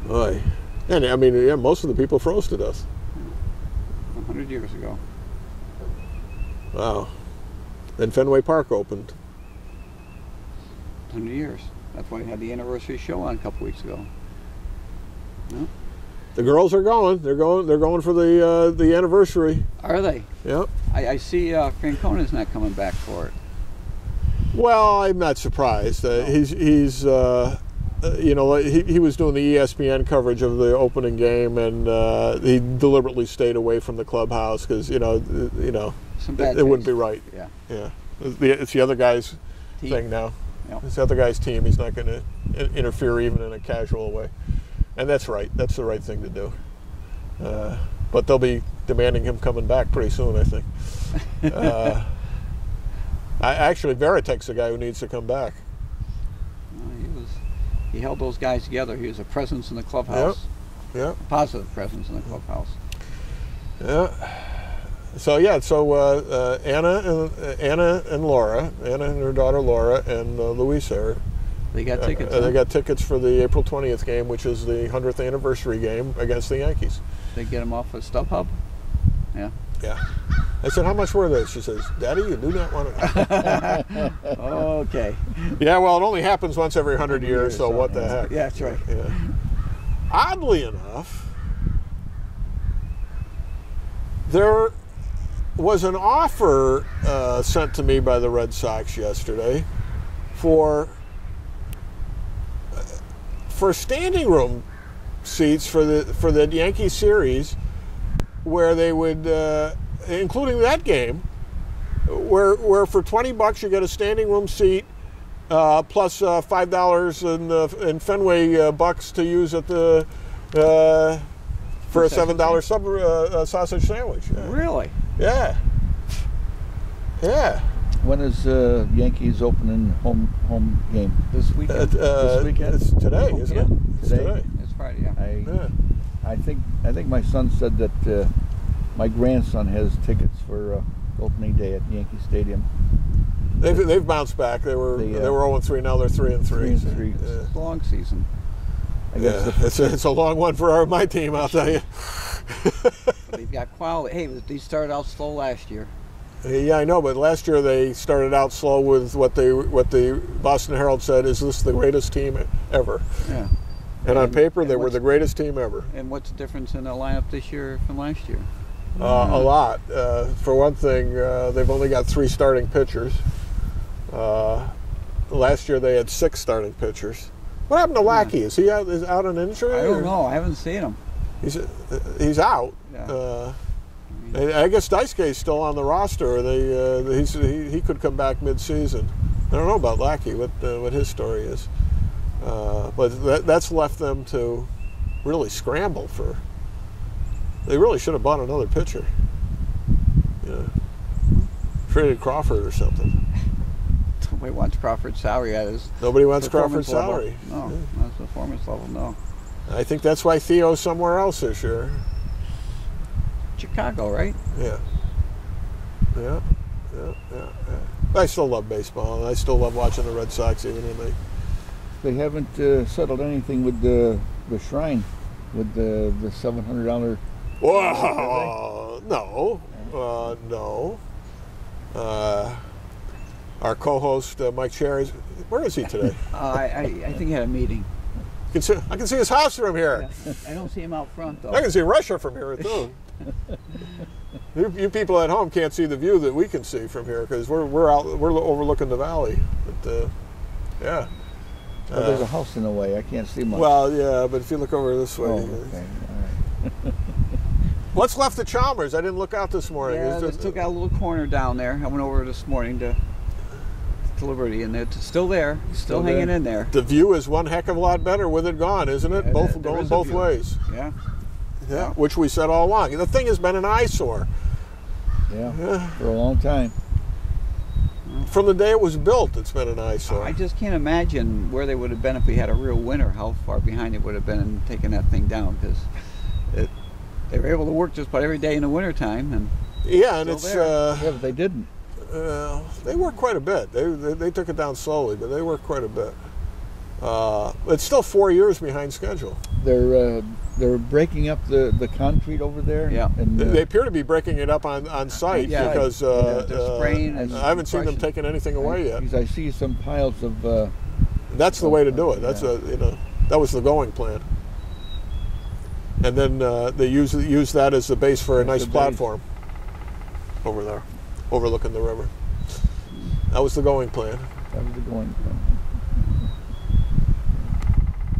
Boy. And I mean, yeah, most of the people froze to death. 100 years ago. Wow. Then Fenway Park opened. 100 years. That's why I had the anniversary show on a couple weeks ago. No? The girls are going. They're going for the anniversary. Are they? Yep. I see Francona's not coming back for it. Well, I'm not surprised. He's you know, he was doing the ESPN coverage of the opening game, and he deliberately stayed away from the clubhouse because you know it wouldn't be right. Yeah. It's the other guy's thing now. Yep. It's the other guy's team. He's not going to interfere even in a casual way, and that's right. That's the right thing to do. But they'll be demanding him coming back pretty soon, I think. Actually, Veritek's the guy who needs to come back. He held those guys together. He was a presence in the clubhouse. Yeah. A positive presence in the clubhouse. Yeah. So Anna and Laura, Anna and her daughter Laura, and Luis are. They got tickets. They got tickets for the April 20th game, which is the 100th anniversary game against the Yankees. They get them off of StubHub. Yeah. Yeah. I said, how much were they? She says, Daddy, you do not want to know. Okay. Yeah, well, it only happens once every 100 years, so what the heck? Yeah, that's right. Yeah. Oddly enough, there was an offer sent to me by the Red Sox yesterday for standing room seats for the Yankee series, where they would, including that game, where for $20 you get a standing room seat plus $5 in Fenway bucks to use at the for a $7 sausage sandwich. Yeah. Really? Yeah. Yeah. When is Yankees opening home game? This weekend. This weekend? It's today, isn't it? It's today. It's Friday, yeah. Yeah. I think my son said that my grandson has tickets for opening day at Yankee Stadium. They've bounced back. They were 0-3. Now they're 3-3. 3-3. Yeah. It's a long season. I guess It's a long one for my team, I'll tell you. They've got quality. Hey, they started out slow last year. Yeah, I know, but last year they started out slow with what the Boston Herald said is this the greatest team ever. Yeah. And on paper, they were the greatest team ever. And what's the difference in the lineup this year from last year? A lot. For one thing, they've only got 3 starting pitchers. Last year they had 6 starting pitchers. What happened to Lackey? Is he out on injury? I don't know. I haven't seen him. He's out. Yeah. I guess Daisuke's still on the roster. He could come back mid-season. I don't know about Lackey, what his story is. But that's left them to really scramble for. They really should have bought another pitcher. Yeah. Traded Crawford or something. Nobody wants Crawford's salary at his Nobody wants performance Crawford's salary. level. No, not performance level, no. I think that's why Theo's somewhere else this year. Chicago, right? Yeah. I still love baseball, and I still love watching the Red Sox, even when they haven't settled anything with the Shrine, with the $700. Whoa! No, no. Our co-host Mike Cherry, where is he today? I think he had a meeting. I can see his house from here. Yeah. I don't see him out front though. I can see Russia from here too. You people at home can't see the view that we can see from here because we're overlooking the valley. But yeah. Oh, there's a house in the way. I can't see much. Well, yeah, but if you look over this way. Oh, okay. All right. What's left of Chalmers? I didn't look out this morning. Yeah, they took out a little corner down there. I went over this morning to Liberty, and it's still there, still hanging in there. The view is one heck of a lot better with it gone, isn't it? Yeah, Going both ways. Yeah. Yeah, which we said all along. The thing has been an eyesore. Yeah, for a long time. From the day it was built, it's been an eyesore. I just can't imagine where they would have been if we had a real winter, how far behind it would have been in taking that thing down, because they were able to work just about every day in the wintertime. And yeah, and it's... yeah, but they didn't. They worked quite a bit. They took it down slowly, but they worked quite a bit. It's still 4 years behind schedule. They're breaking up the concrete over there. Yeah, and they appear to be breaking it up on site because I haven't seen them taking anything away yet. Because I see some piles of. That's the way to do it. That's that was the going plan. And then they use that as the base for a nice platform over there, overlooking the river. That was the going plan. That was the going plan.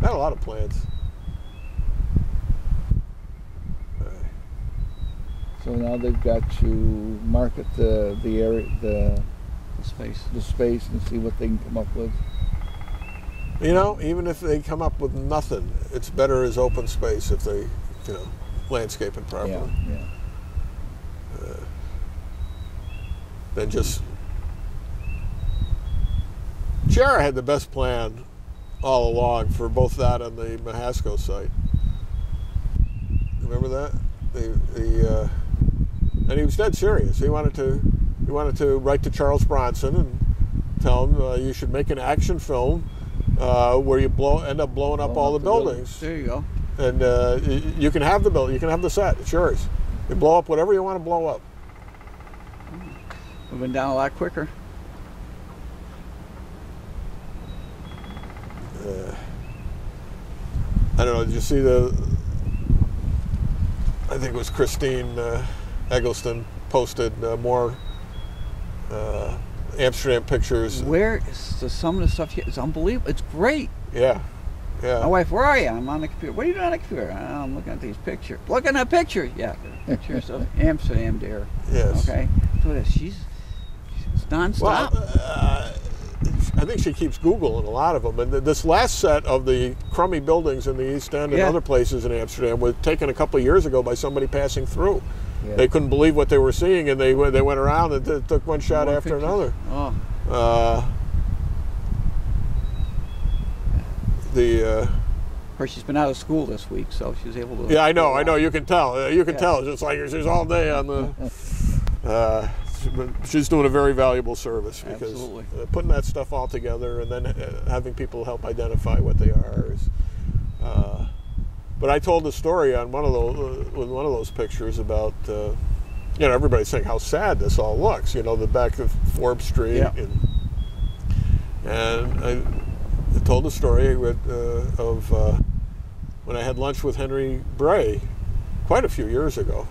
I had a lot of plans. So now they've got to market the area, the space, and see what they can come up with. You know, even if they come up with nothing, it's better as open space if they, landscape it properly. Yeah. Than just. Chara had the best plan all along for both that and the Mahasco site. Remember that? And he was dead serious. He wanted to write to Charles Bronson and tell him you should make an action film where you end up blowing up all the buildings. There you go. And you can have the building, you can have the set. It's yours. You blow up whatever you want to blow up. Moving down a lot quicker. I don't know, did you see I think it was Christine Eggleston posted more Amsterdam pictures. Where is some of the stuff here? It's unbelievable. It's great. Yeah, yeah. My wife, where are you? I'm on the computer. What are you doing on the computer? I'm looking at these pictures. Looking at pictures. Yeah, pictures of Amsterdam there. Yes. Okay. So she's nonstop. Well, I think she keeps Googling a lot of them. And this last set of the crummy buildings in the East End and other places in Amsterdam was taken a couple of years ago by somebody passing through. Yeah. They couldn't believe what they were seeing, and they went around and took one shot after another. Oh. Of course, she's been out of school this week, so she was able to. Yeah, I know. You can tell. You can tell. It's just like she's all day on the. She's doing a very valuable service because putting that stuff all together and then having people help identify what they are is. But I told the story on one of those pictures about everybody's saying how sad this all looks. The back of Forbes Street and I told the story of when I had lunch with Henry Bray quite a few years ago.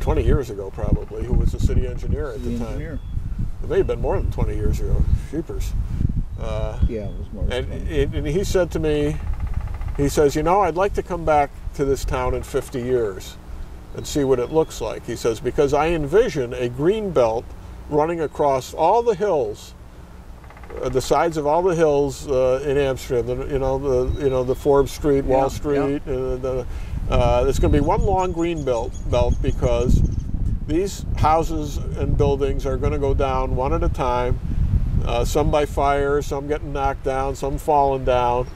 20 years ago probably, who was the city engineer at the time. It may have been more than 20 years ago. Sheepers. Yeah, it was more than 20. And he said to me, he says, I'd like to come back to this town in 50 years and see what it looks like. He says, because I envision a green belt running across all the hills, the sides of all the hills in Amsterdam, the Forbes Street, Wall Street, there's going to be one long green belt because these houses and buildings are going to go down one at a time, some by fire, some getting knocked down, some falling down,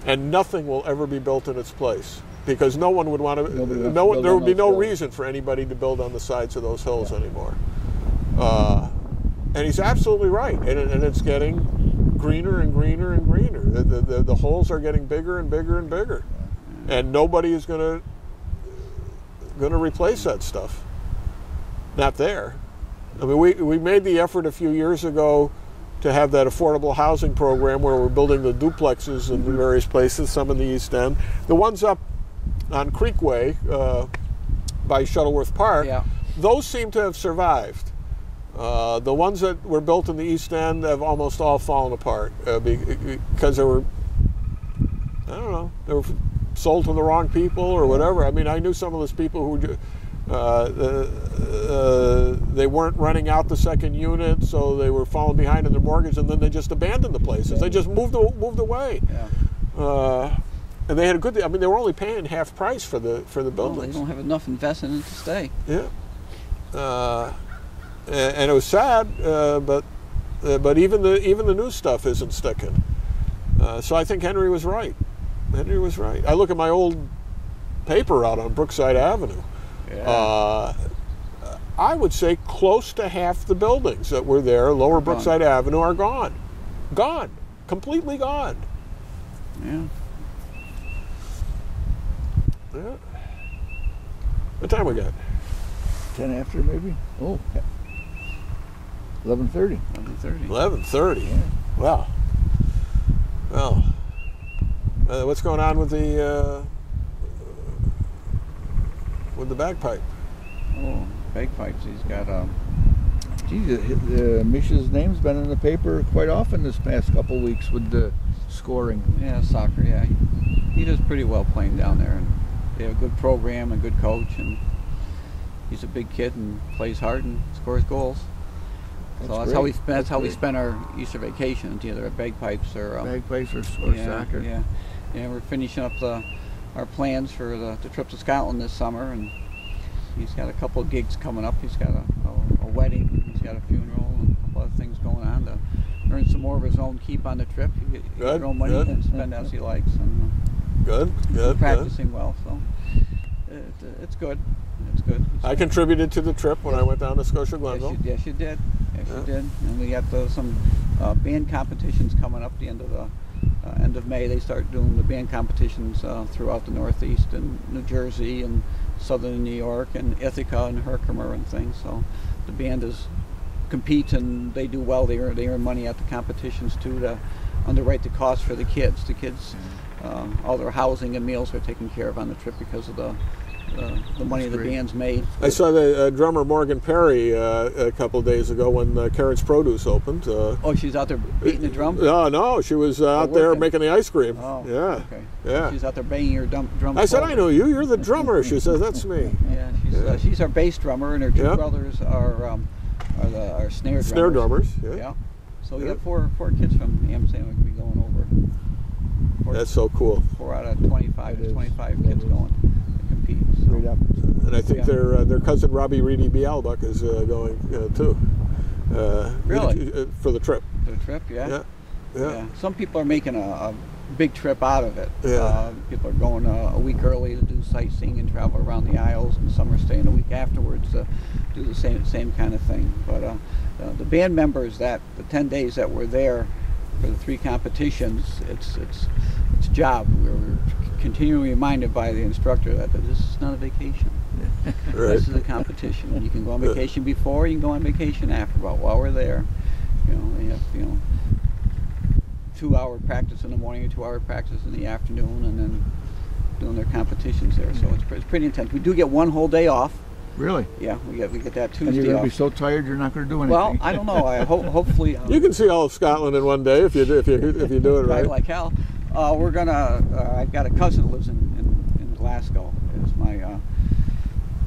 and nothing will ever be built in its place because no one would want to. There would be no reason for anybody to build on the sides of those hills anymore. And he's absolutely right, and it's getting greener and greener and greener. The holes are getting bigger and bigger and bigger. And nobody is going to replace that stuff. Not there. I mean, we made the effort a few years ago to have that affordable housing program where we're building the duplexes in the various places, some in the East End. The ones up on Creekway by Shuttleworth Park, those seem to have survived. The ones that were built in the East End have almost all fallen apart because they were, I don't know, they were sold to the wrong people or whatever. I mean, I knew some of those people who they weren't renting out the second unit, so they were falling behind in their mortgage, and then they just abandoned the places. They just moved away. And they had a good. I mean, they were only paying half price for the buildings. Well, they don't have enough invested in it to stay. Yeah. And it was sad, but even the new stuff isn't sticking. So I think Henry was right. Henry was right. I look at my old paper out on Brookside Avenue. I would say close to half the buildings that were there, Lower Brookside Avenue, are gone. Gone. Completely gone. Yeah. What time we got? 10 after, maybe? Oh, 11:30. 11:30. 11:30. Yeah. Wow. Well, what's going on with the bagpipe? Oh, bagpipes. He's got Misha's name's been in the paper quite often this past couple weeks with the scoring. Yeah, soccer. Yeah, he does pretty well playing down there, and they have a good program and good coach, and he's a big kid and plays hard and scores goals. That's how we spent our Easter vacation, either at bagpipes or soccer. Yeah, we're finishing up our plans for the trip to Scotland this summer, and he's got a couple of gigs coming up. He's got a wedding, he's got a funeral, and a couple other things going on to earn some more of his own keep on the trip. He get his own money and spend as he likes. And, Good. Practicing well, so it's good. It's good. I contributed to the trip when I went down to Scotia Glenville. Yes, you did. You did. And we got some band competitions coming up the end of May. They start doing the band competitions throughout the Northeast and New Jersey and southern New York and Ithaca and Herkimer and things. So the band competes and they do well. They earn money at the competitions too to underwrite the cost for the kids. The kids, all their housing and meals are taken care of on the trip because of the money the band's made. I saw the drummer Morgan Perry a couple of days ago when Carrots Produce opened. Oh, she's out there beating the drum? No, she was out there making the ice cream. Oh, yeah. Okay. Yeah. She's out there banging her drum. I said, I know you. You're the drummer. She says, that's me. Yeah, she's our bass drummer, and her two brothers are snare drummers. Snare drummers. Yeah. So we got four kids from Amsterdam. We can be going over. That's so cool. 4 out of 25 kids going to compete. So. Right up. And I think their cousin Robbie Reedy Bialbuck is going too. Really? For the trip. The trip, yeah. Yeah. Some people are making a big trip out of it. Yeah. People are going a week early to do sightseeing and travel around the aisles, and some are staying a week afterwards to do the same kind of thing. But the band members, the 10 days that we're there for the 3 competitions, it's a job. We're continually reminded by the instructor that this is not a vacation. Right. This is a competition. And you can go on vacation before, you can go on vacation after. But while we're there, they have 2-hour practice in the morning or 2-hour practice in the afternoon, and then doing their competitions there. So it's pretty intense. We do get 1 whole day off. Really? Yeah, we get that Tuesday And you're going to off. be so tired you're not going to do anything. Well, I don't know. Hopefully You can see all of Scotland in one day if you do it right. like hell. We're gonna. I've got a cousin that lives in Glasgow. It's my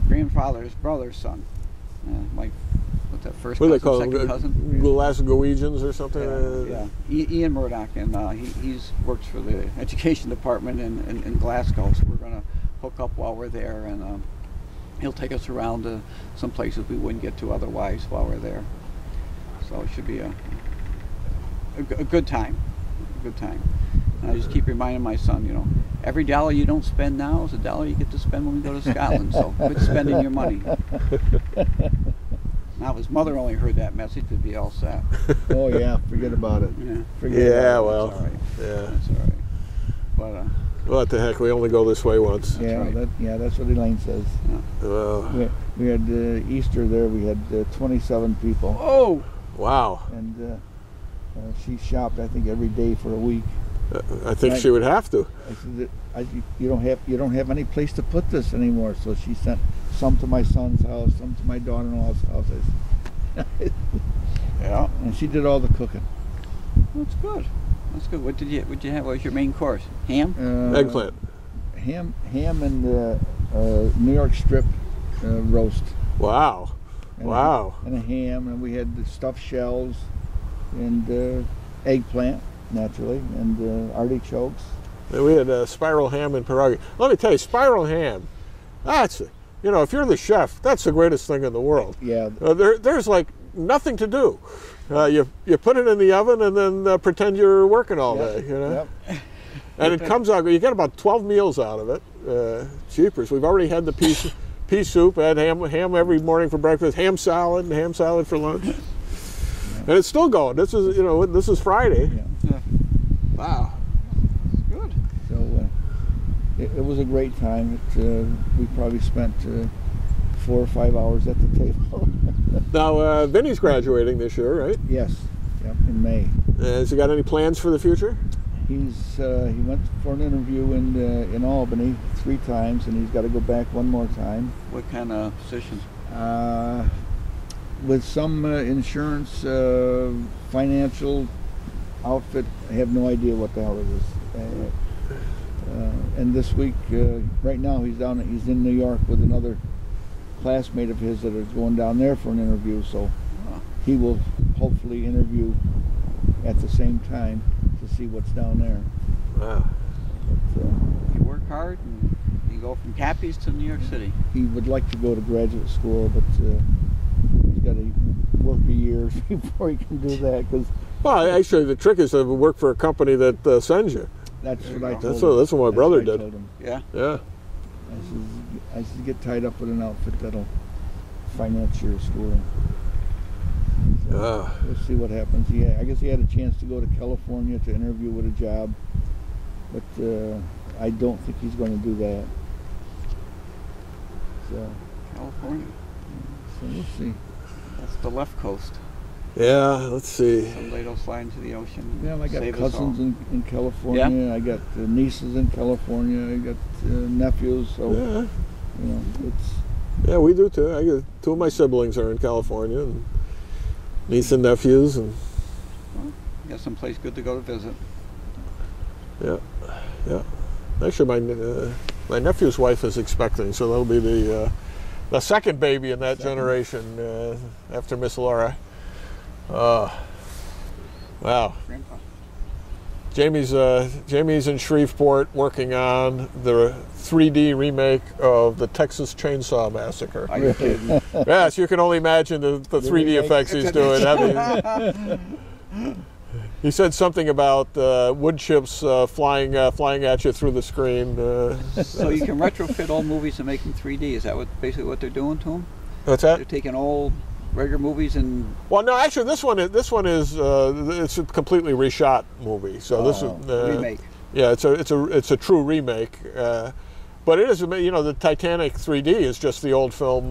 grandfather's brother's son. What's that first? What do they cousin, call second them? cousin? Glasgowians or something? Yeah. Ian Murdoch, and he's works for the education department in Glasgow. So we're gonna hook up while we're there, and he'll take us around to some places we wouldn't get to otherwise while we're there. So it should be a good time. A good time. And I just keep reminding my son, every dollar you don't spend now is a dollar you get to spend when we go to Scotland. So quit spending your money. Now, if his mother only heard that message, it'd be all set. Oh yeah, forget about it. Yeah. Well, That's all right. yeah. That's all right. But What the heck? We only go this way once. That's what Elaine says. We had Easter there. We had 27 people. Oh! Wow. And she shopped, I think, every day for a week. I think she would have to. I said, you don't have any place to put this anymore. So she sent some to my son's house, some to my daughter-in-law's house. Yeah. And she did all the cooking. That's good. That's good. What did you have? What was your main course? Ham? Eggplant. Ham and New York strip roast. Wow. Wow. And a ham, and we had the stuffed shells and eggplant, naturally, and artichokes. And we had spiral ham and pierogi. Let me tell you, spiral ham, that's, if you're the chef, that's the greatest thing in the world. Yeah. There's like nothing to do. You put it in the oven and then pretend you're working all day, Yep. And it comes out, you get about 12 meals out of it. Cheapers. We've already had the pea soup, I had ham every morning for breakfast, ham salad for lunch. And it's still going. This is Friday. Yeah. Wow. Good. So it was a great time. We probably spent 4 or 5 hours at the table. Now, Vinny's graduating this year, right? Yes. Yep. In May. Has he got any plans for the future? He went for an interview in Albany 3 times, and he's got to go back 1 more time. What kind of position? With some insurance, financial outfit. I have no idea what the hell it is. And this week, right now, he's in New York with another classmate of his that is going down there for an interview. So he will hopefully interview at the same time to see what's down there. Wow. But, You work hard and you go from Cappy's to New York City. he would like to go to graduate school, but he's got to work a year before he can do that. Cause Well, actually, the trick is to work for a company that sends you. that's what I told him. That's what my brother what I did. told him. Yeah. Yeah. I said, get tied up with an outfit that'll finance your schooling. So we'll see what happens. Yeah, I guess he had a chance to go to California to interview with a job, but I don't think he's going to do that. California. So we'll see. That's the left coast. Yeah, let's see. Someday they'll slide into the ocean. Yeah, I got save us all. cousins in California. Yeah? I got nieces in California. I got nephews. So Yeah, you know, it's yeah, we do too. I got 2 of my siblings are in California, and niece and nephews, and Well, got someplace good to go to visit. yeah, yeah. Actually, my nephew's wife is expecting, so that'll be the second baby in that generation after Miss Laura. Wow. Grandpa. Jamie's in Shreveport working on the 3D remake of the Texas Chainsaw Massacre. Are you kidding? Yes, you can only imagine the 3D remake. effects he's doing. I mean, he said something about wood chips flying at you through the screen. So you can retrofit old movies and make them 3D. Is that basically what they're doing to them? What's They're that? taking old regular movies and Well, no, actually, this one is it's a completely reshot movie. So this is remake. Yeah, it's a true remake. But it is, you know, the Titanic 3D is just the old film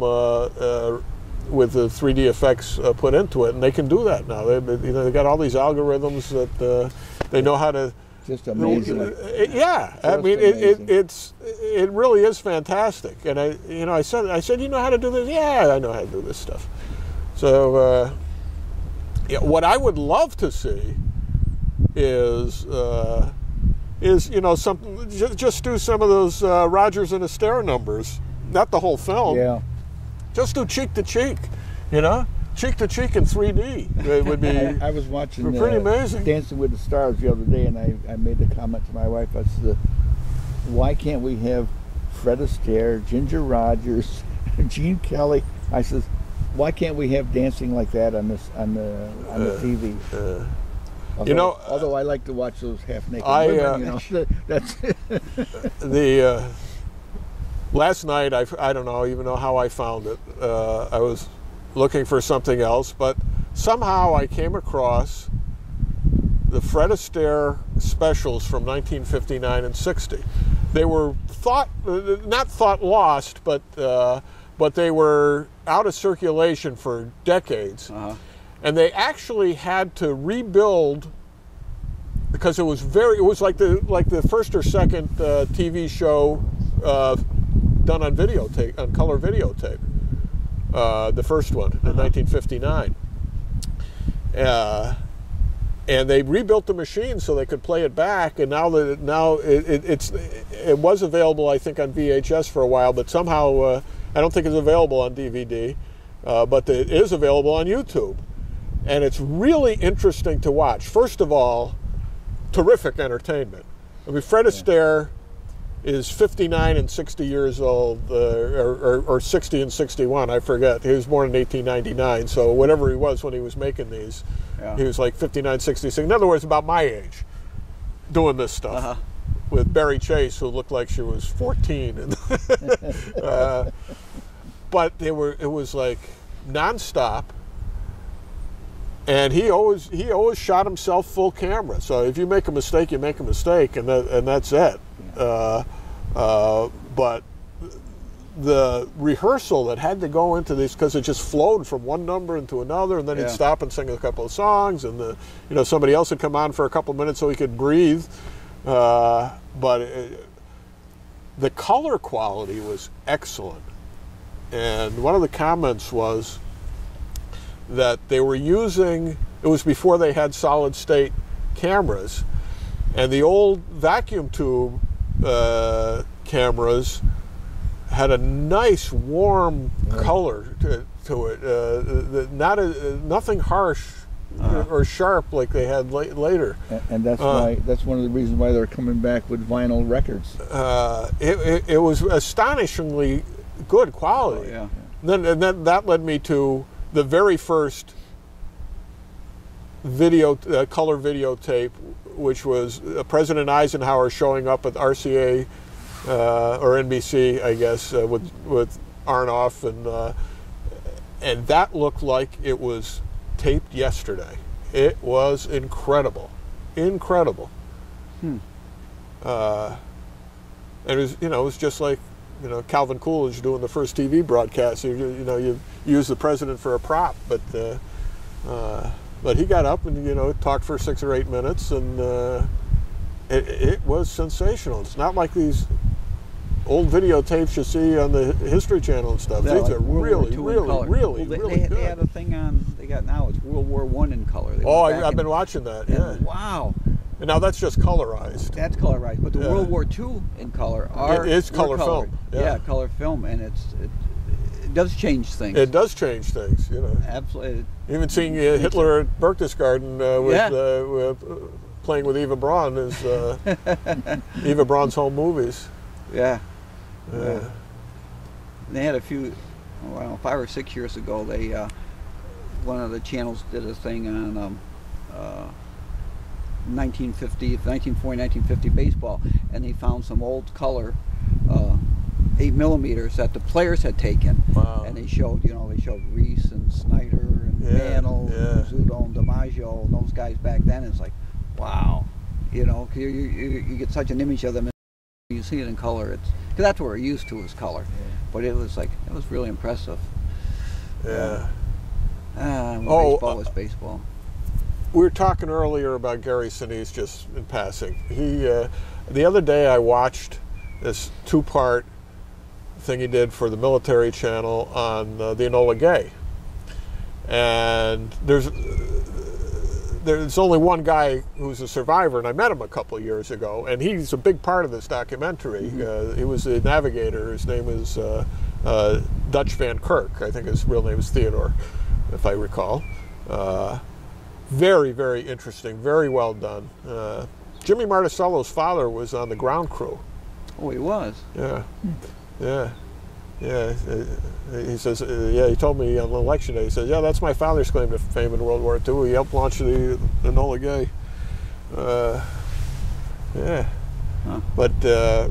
with the 3D effects put into it, and they can do that now. They got all these algorithms that they know how to. just amazing. Yeah, I Just mean amazing. it really is fantastic. And I said, you know how to do this? Yeah, I know how to do this stuff. So yeah, what I would love to see is you know, something, just do some of those Rodgers and Astaire numbers, not the whole film. Yeah. Just do cheek to cheek, you know, cheek to cheek in 3D. It would be. I was watching pretty amazing. Dancing with the Stars the other day, and I made the comment to my wife. I said, "Why can't we have Fred Astaire, Ginger Rogers, Gene Kelly?" I said, "Why can't we have dancing like that on the TV?" You know, although I like to watch those half-naked women, you know, that's the last night, I don't know even know how I found it. I was looking for something else, but somehow I came across the Fred Astaire specials from 1959 and 60. They were not thought lost, but they were out of circulation for decades. Uh-huh. And they actually had to rebuild because it was like the first or second TV show done on videotape, on color videotape. The first one in 1959. And they rebuilt the machine so they could play it back. And now it was available, I think, on VHS for a while, but somehow I don't think it's available on DVD. But it is available on YouTube. And it's really interesting to watch. First of all, terrific entertainment. I mean, Fred Astaire is 59 and 60 years old, or 60 and 61, I forget. He was born in 1899, so whatever he was when he was making these, he was like 59, 66. In other words, about my age, doing this stuff. With Barry Chase, who looked like she was 14. But it was like nonstop. And he always shot himself full camera. So if you make a mistake, you make a mistake, and that's it. But the rehearsal that had to go into this, because it just flowed from one number into another, and then he'd stop and sing a couple of songs, and somebody else would come on for a couple of minutes so he could breathe. But the color quality was excellent, and one of the comments was that they were using, it was before they had solid state cameras, and the old vacuum tube cameras had a nice warm color to it, nothing harsh or sharp like they had later. And that's that's one of the reasons why they're coming back with vinyl records. It was astonishingly good quality. And then that led me to the very first color videotape, which was President Eisenhower showing up at RCA or NBC, I guess, with Arnoff, and that looked like it was taped yesterday. It was incredible, incredible. And it was, it was just like Calvin Coolidge doing the first TV broadcast. You use the president for a prop, but he got up and talked for 6 or 8 minutes, and it was sensational. It's not like these old videotapes you see on the History Channel and stuff. These are really good. They had a thing on. They got now. It's World War I in color. I've been watching that. Yeah. Wow. And now that's just colorized. That's colorized, but the World War II in color it's color film. Yeah, color film, and it does change things. It does change things, Absolutely. Even seeing Hitler at Berchtesgaden playing with Eva Braun is Eva Braun's home movies. Yeah. Yeah. They had a few, 5 or 6 years ago. They one of the channels did a thing on 1940-1950 baseball, and they found some old color 8mm that the players had taken. Wow. And they showed Reese and Snyder and Mantle, and Rizzuto and DiMaggio and those guys back then. It's like, wow, you get such an image of them. You see it in color. Because that's what we're used to is color. Yeah. But it was really impressive. Yeah. Baseball was baseball. We were talking earlier about Gary Sinise just in passing. The other day I watched this 2-part thing he did for the military channel on the Enola Gay. And there's only one guy who's a survivor, and I met him a couple of years ago, and he's a big part of this documentary. He was a navigator. His name is Dutch Van Kirk. I think his real name is Theodore, if I recall. Very, very interesting, very well done. Jimmy Marticello's father was on the ground crew. Oh, he was? Yeah, yeah. Yeah, he says, he told me on election day, he says, yeah, that's my father's claim to fame in World War II. He helped launch the Enola Gay. But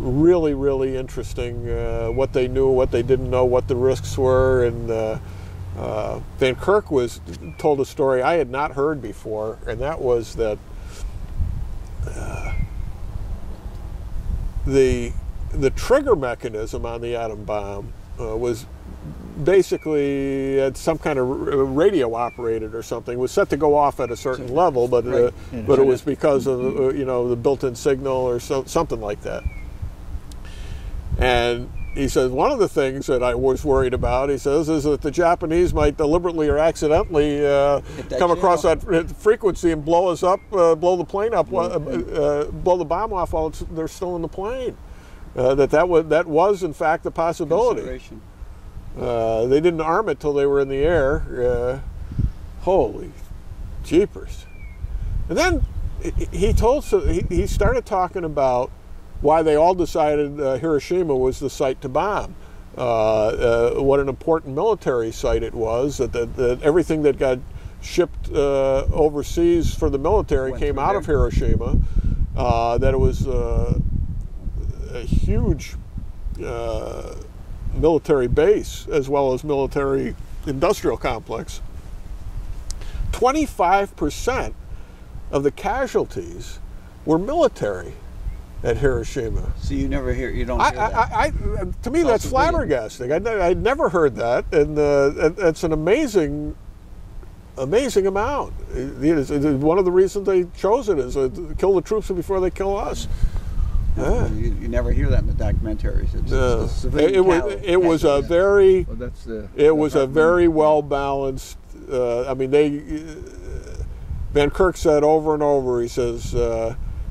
really, really interesting what they knew, what they didn't know, what the risks were. And Van Kirk told a story I had not heard before, and that was that the trigger mechanism on the atom bomb was basically at some kind of radio operated or something. It was set to go off at a certain level, but it was because of the built-in signal or something like that. And he says one of the things that I was worried about, he says, is that the Japanese might deliberately or accidentally come across that frequency and blow us up, blow the plane up, blow the bomb off while they're still in the plane. That was in fact a possibility. They didn't arm it till they were in the air. Holy jeepers! And then he started talking about why they all decided Hiroshima was the site to bomb. What an important military site it was. That everything that got shipped overseas for the military came out of Hiroshima. That it was a huge military base as well as military industrial complex. 25% of the casualties were military at Hiroshima. So you don't hear that. To me, that's flabbergasting. I'd never heard that, and that's an amazing amount. One of the reasons they chose it is to kill the troops before they kill us. Yeah. You never hear that in the documentaries. It was a very very well balanced. Van Kirk said over and over.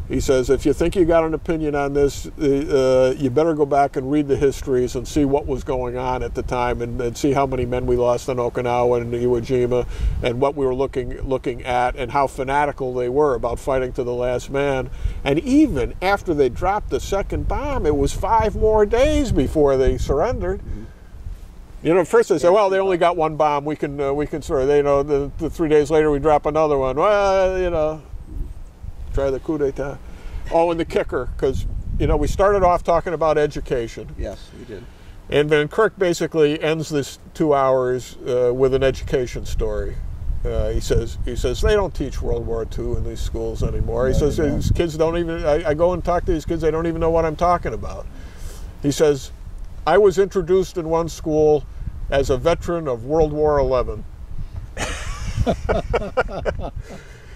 He says if you think you got an opinion on this, you better go back and read the histories and see what was going on at the time, and see how many men we lost in Okinawa and Iwo Jima, and what we were looking at, and how fanatical they were about fighting to the last man. And even after they dropped the second bomb, it was 5 more days before they surrendered. At first they said, well, they only got one bomb. We can surrender. The 3 days later we drop another one. Well, try the coup d'etat. Oh, and the kicker, because we started off talking about education. Yes, we did. And Van Kirk basically ends this 2 hours with an education story. He says they don't teach World War II in these schools anymore. He says these kids don't even. I go and talk to these kids. They don't even know what I'm talking about. He says, I was introduced in one school as a veteran of World War XI.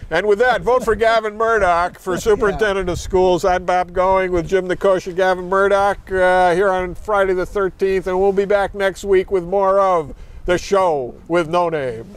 And with that, vote for Gavin Murdoch for Superintendent of Schools. I'm Bob Going with Jim Nicosia, Gavin Murdoch here on Friday the 13th, and we'll be back next week with more of The Show with No Name.